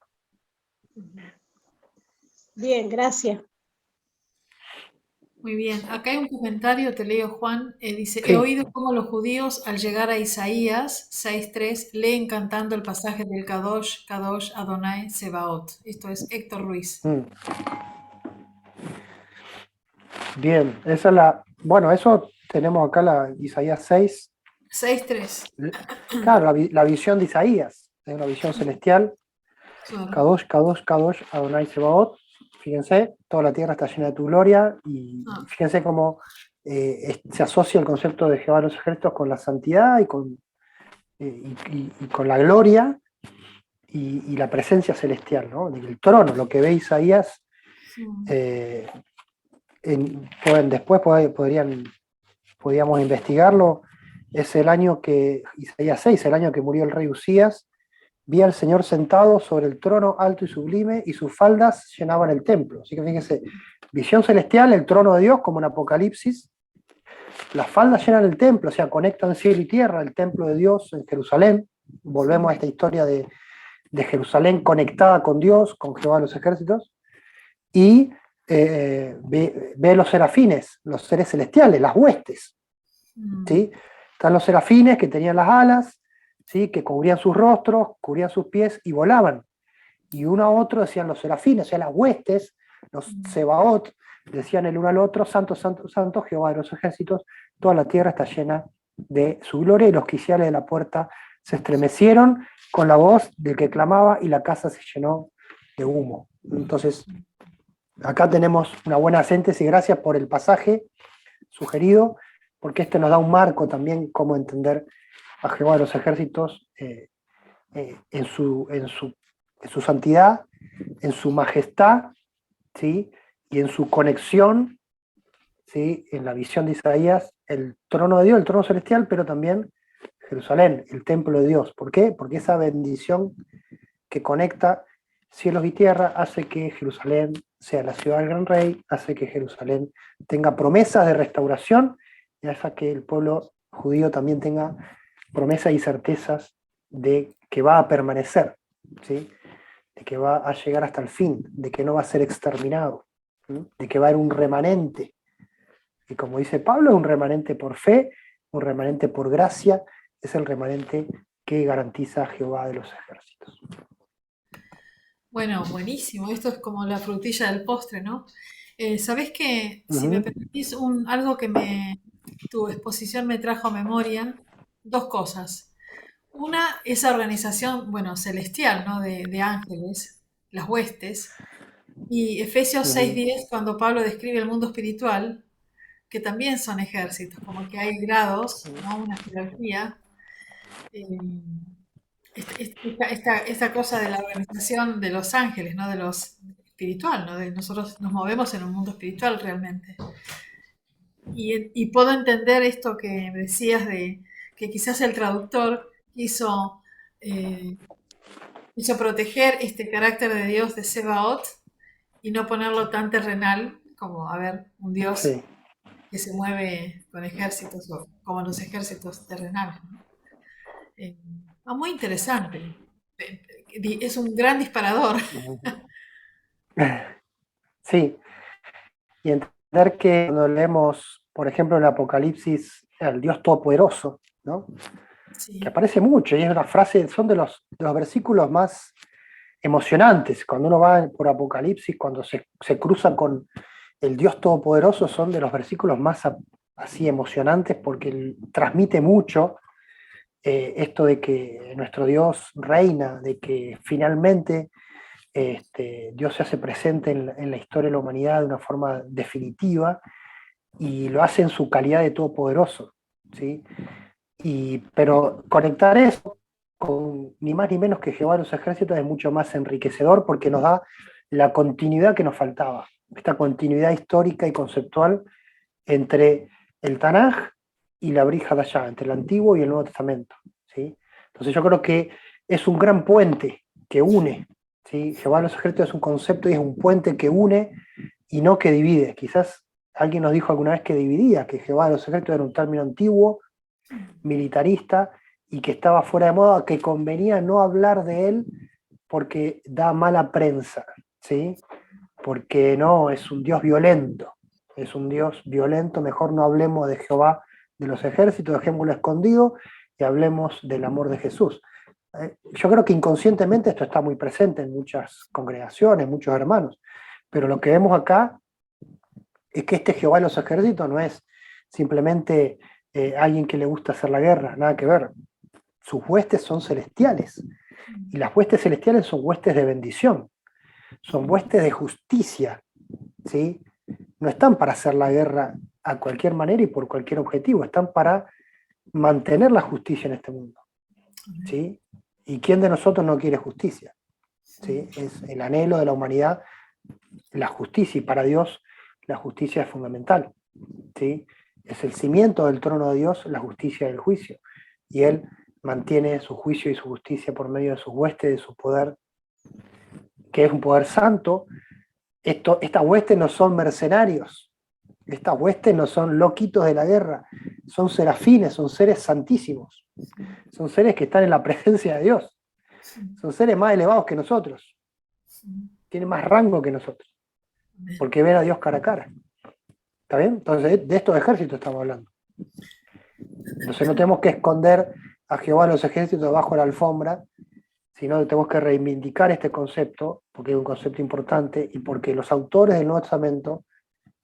Bien, gracias. Muy bien, acá hay un comentario, te leo Juan, dice, he Sí. oído cómo los judíos al llegar a Isaías 6:3 leen cantando el pasaje del Kadosh, Kadosh, Adonai, Sebaot. Esto es Héctor Ruiz. Bien, bueno, eso tenemos acá Isaías 6. 6:3. Claro, la visión de Isaías, es una visión celestial. Claro. Kadosh, Kadosh, Kadosh, Adonai Sebaot. Fíjense, toda la tierra está llena de tu gloria y fíjense cómo se asocia el concepto de Jehová de los ejércitos con la santidad y con la gloria y la presencia celestial, ¿no? El trono, lo que ve Isaías, después podríamos investigarlo, es el año que, Isaías 6, el año que murió el rey Usías. Vi al Señor sentado sobre el trono alto y sublime, y sus faldas llenaban el templo. Así que fíjense, visión celestial, el trono de Dios, como en Apocalipsis. Las faldas llenan el templo, o sea, conectan cielo y tierra, el templo de Dios en Jerusalén. Volvemos a esta historia de Jerusalén conectada con Dios, con Jehová de los ejércitos. Y ve los serafines, los seres celestiales, las huestes. ¿Sí? Están los serafines que tenían las alas, ¿sí? Que cubrían sus rostros, cubrían sus pies y volaban. Y uno a otro decían los serafines, o sea, las huestes, los Sebaot, decían el uno al otro, santo, santo, santo, Jehová de los ejércitos, toda la tierra está llena de su gloria, y los quiciales de la puerta se estremecieron con la voz del que clamaba, y la casa se llenó de humo. Entonces, acá tenemos una buena síntesis, gracias por el pasaje sugerido, porque este nos da un marco también cómo entender a Jehová de los ejércitos en su santidad, en su majestad, ¿sí? Y en su conexión, ¿sí? En la visión de Isaías, el trono de Dios, el trono celestial, pero también Jerusalén, el templo de Dios. ¿Por qué? Porque esa bendición que conecta cielos y tierra hace que Jerusalén sea la ciudad del gran rey, hace que Jerusalén tenga promesas de restauración, y hace que el pueblo judío también tenga promesas y certezas de que va a permanecer, ¿sí? De que va a llegar hasta el fin, de que no va a ser exterminado, ¿sí? De que va a haber un remanente. Y como dice Pablo, es un remanente por fe, un remanente por gracia, es el remanente que garantiza Jehová de los ejércitos. Bueno, buenísimo. Esto es como la frutilla del postre, ¿no? ¿Sabés qué? Si me Ujú, permitís algo que tu exposición me trajo a memoria, dos cosas. Una, esa organización, bueno, celestial, ¿no? De ángeles, las huestes. Y Efesios ujú. 6:10, cuando Pablo describe el mundo espiritual, que también son ejércitos, como que hay grados, ¿no? Una jerarquía. eh, esta cosa de la organización de los ángeles, ¿no? De los espiritual, ¿no? De nosotros nos movemos en un mundo espiritual realmente. Y puedo entender esto que decías de que quizás el traductor quiso, eh, quiso proteger este carácter de Dios de Sebaot y no ponerlo tan terrenal como, a ver, un Dios Sí. que se mueve con ejércitos o como los ejércitos terrenales, ¿no? Eh, muy interesante. Es un gran disparador. Ujú. Sí, y entender que cuando leemos, por ejemplo, el Apocalipsis, el Dios Todopoderoso, ¿no? Que Sí, aparece mucho y es una frase, son de los versículos más emocionantes. Cuando uno va por Apocalipsis, cuando se cruza con el Dios Todopoderoso, son de los versículos más así emocionantes porque transmite mucho esto de que nuestro Dios reina, de que finalmente Dios se hace presente en la historia de la humanidad de una forma definitiva y lo hace en su calidad de todopoderoso, ¿sí? Pero conectar eso con ni más ni menos que Jehová de los ejércitos es mucho más enriquecedor porque nos da la continuidad que nos faltaba, esta continuidad histórica y conceptual entre el Tanaj y la Brit Hadashah, entre el Antiguo y el Nuevo Testamento, ¿sí? Entonces yo creo que es un gran puente que une, ¿sí? Jehová de los ejércitos es un concepto y es un puente que une y no que divide. Quizás alguien nos dijo alguna vez que dividía, que Jehová de los ejércitos era un término antiguo, militarista, y que estaba fuera de moda, que convenía no hablar de él porque da mala prensa, ¿sí? Porque no, es un Dios violento, es un Dios violento, mejor no hablemos de Jehová de los ejércitos, dejémoslo escondido y hablemos del amor de Jesús. Yo creo que inconscientemente esto está muy presente en muchas congregaciones, muchos hermanos, pero lo que vemos acá es que este Jehová de los ejércitos no es simplemente alguien que le gusta hacer la guerra, nada que ver. Sus huestes son celestiales y las huestes celestiales son huestes de bendición, son huestes de justicia, ¿sí? No están para hacer la guerra a cualquier manera y por cualquier objetivo, están para mantener la justicia en este mundo, ¿sí? ¿Y quién de nosotros no quiere justicia? ¿Sí? Es el anhelo de la humanidad, la justicia, y para Dios la justicia es fundamental, ¿sí? Es el cimiento del trono de Dios, la justicia del juicio, y Él mantiene su juicio y su justicia por medio de sus huestes, de su poder, que es un poder santo. Estas huestes no son mercenarios, estas huestes no son loquitos de la guerra, son serafines, son seres santísimos, son seres que están en la presencia de Dios, son seres más elevados que nosotros, tienen más rango que nosotros, porque ven a Dios cara a cara. ¿Está bien? Entonces, de estos ejércitos estamos hablando. Entonces no tenemos que esconder a Jehová de los ejércitos debajo de la alfombra, sino que tenemos que reivindicar este concepto, porque es un concepto importante y porque los autores del Nuevo Testamento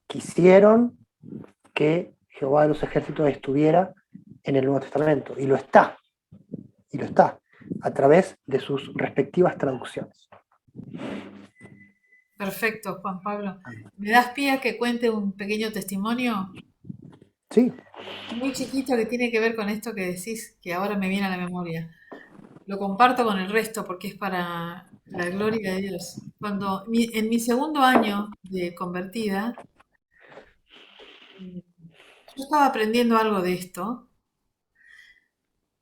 quisieron que Jehová de los ejércitos estuviera en el Nuevo Testamento, y lo está, a través de sus respectivas traducciones. perfecto, Juan Pablo. ¿Me das pie a que cuente un pequeño testimonio Sí, muy chiquito que tiene que ver con esto que decís, que ahora me viene a la memoria? Lo comparto con el resto porque es para la gloria de Dios. En mi segundo año de convertida, yo estaba aprendiendo algo de esto,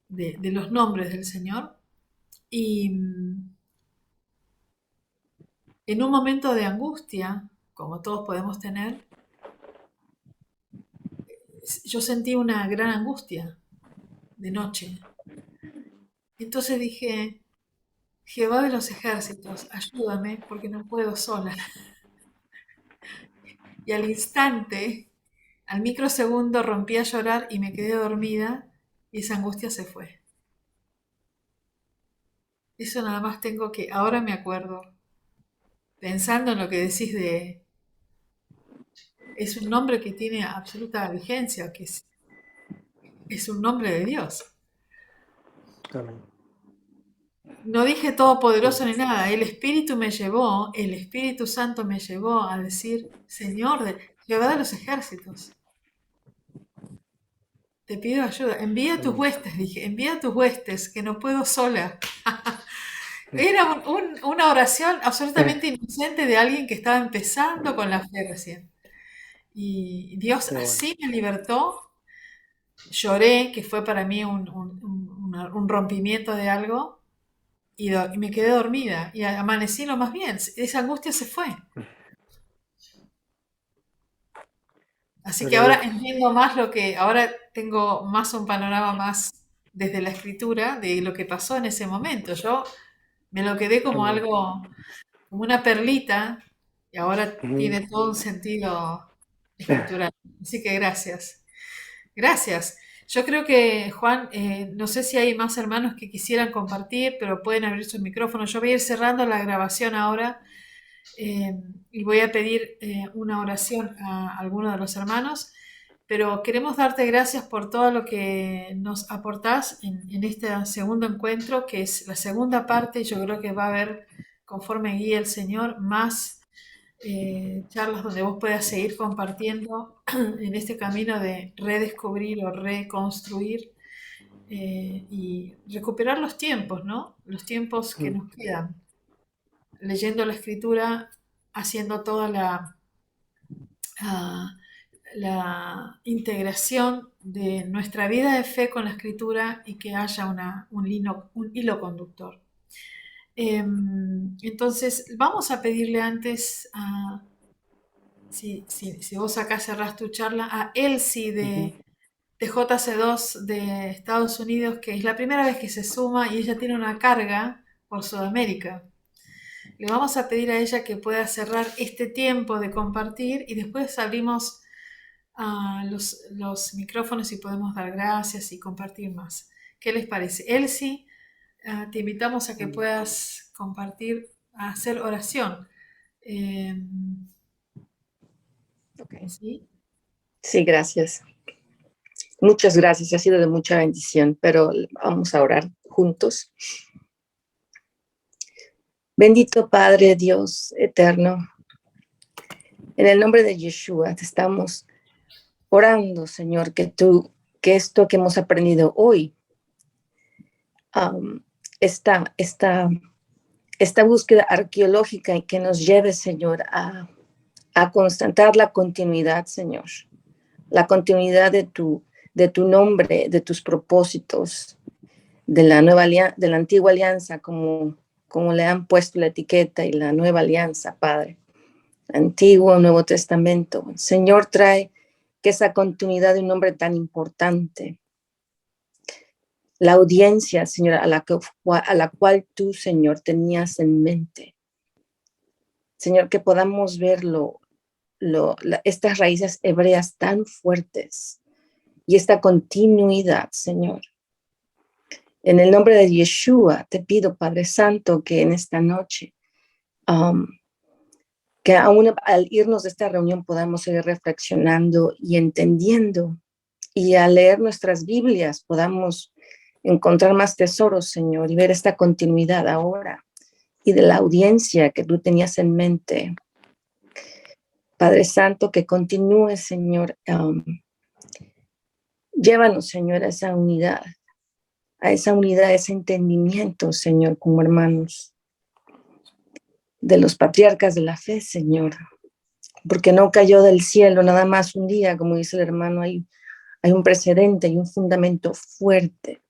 de los nombres del Señor, y en un momento de angustia, como todos podemos tener, yo sentí una gran angustia de noche. Entonces dije, Jehová de los ejércitos, ayúdame porque no puedo sola. Y al instante, al microsegundo, rompí a llorar y me quedé dormida y esa angustia se fue. Eso nada más tengo que, ahora me acuerdo, pensando en lo que decís es un nombre que tiene absoluta vigencia, que es un nombre de Dios. Amén. No dije todopoderoso ni nada, el Espíritu Santo me llevó a decir, Señor, Jehová de los ejércitos, te pido ayuda, envía tus huestes, dije, envía tus huestes, que no puedo sola. Era una oración absolutamente inocente de alguien que estaba empezando con la fe recién. Y Dios Qué bueno. así me libertó. Lloré, que fue para mí un rompimiento de algo, y me quedé dormida. Y amanecí lo más bien. Esa angustia se fue. Así que Gloria a ahora Dios. entiendo más ahora tengo más un panorama más desde la escritura de lo que pasó en ese momento. Yo me lo quedé como Amén. algo, como una perlita, y ahora Ujú. tiene todo un sentido escritural. Así que gracias. Gracias. Yo creo que, Juan, no sé si hay más hermanos que quisieran compartir, pero pueden abrir sus micrófonos. Yo voy a ir cerrando la grabación ahora y voy a pedir una oración a alguno de los hermanos, pero queremos darte gracias por todo lo que nos aportás en este segundo encuentro, que es la segunda parte, y yo creo que va a haber, conforme guíe el Señor, más charlas donde vos puedas seguir compartiendo en este camino de redescubrir o reconstruir y recuperar los tiempos, ¿no? Los tiempos que nos quedan, leyendo la escritura, haciendo toda ah, la integración de nuestra vida de fe con la escritura y que haya un hilo conductor. Entonces, vamos a pedirle antes si vos acá cerrás tu charla, a Elsie de JC2 de Estados Unidos, que es la primera vez que se suma y ella tiene una carga por Sudamérica. Le vamos a pedir a ella que pueda cerrar este tiempo de compartir y después abrimos los micrófonos y podemos dar gracias y compartir más. ¿Qué les parece? Elsie, te invitamos a que puedas compartir, a hacer oración. Okay. ¿Sí? Sí, gracias. Muchas gracias, ha sido de mucha bendición, pero vamos a orar juntos. Bendito Padre Dios eterno, en el nombre de Yeshua te estamos orando, Señor, que esto que hemos aprendido hoy, esta búsqueda arqueológica y que nos lleve, Señor, a constatar la continuidad, Señor, la continuidad de tu nombre, de tus propósitos, de la antigua alianza, como le han puesto la etiqueta, y la nueva alianza, Padre, Antiguo, Nuevo Testamento. Señor, trae que esa continuidad de un nombre tan importante, la audiencia, Señor, a la cual tú, Señor, tenías en mente. Señor, que podamos ver estas raíces hebreas tan fuertes y esta continuidad, Señor. En el nombre de Yeshua, te pido, Padre Santo, que en esta noche, que aún al irnos de esta reunión podamos seguir reflexionando y entendiendo, y al leer nuestras Biblias podamos encontrar más tesoros, Señor, y ver esta continuidad ahora y de la audiencia que tú tenías en mente. Padre Santo, que continúe, Señor. Llévanos, Señor, a esa unidad, a ese entendimiento, Señor, como hermanos de los patriarcas de la fe, Señor, porque no cayó del cielo nada más un día, como dice el hermano, hay un precedente y un fundamento fuerte.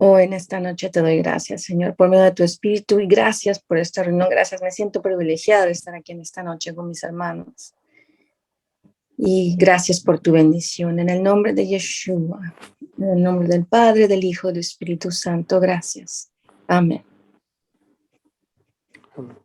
En esta noche te doy gracias, Señor, por medio de tu Espíritu, y gracias por esta reunión. Gracias, me siento privilegiada de estar aquí en esta noche con mis hermanos. Y gracias por tu bendición. En el nombre de Yeshua, en el nombre del Padre, del Hijo y del Espíritu Santo, gracias. Amén. Amén.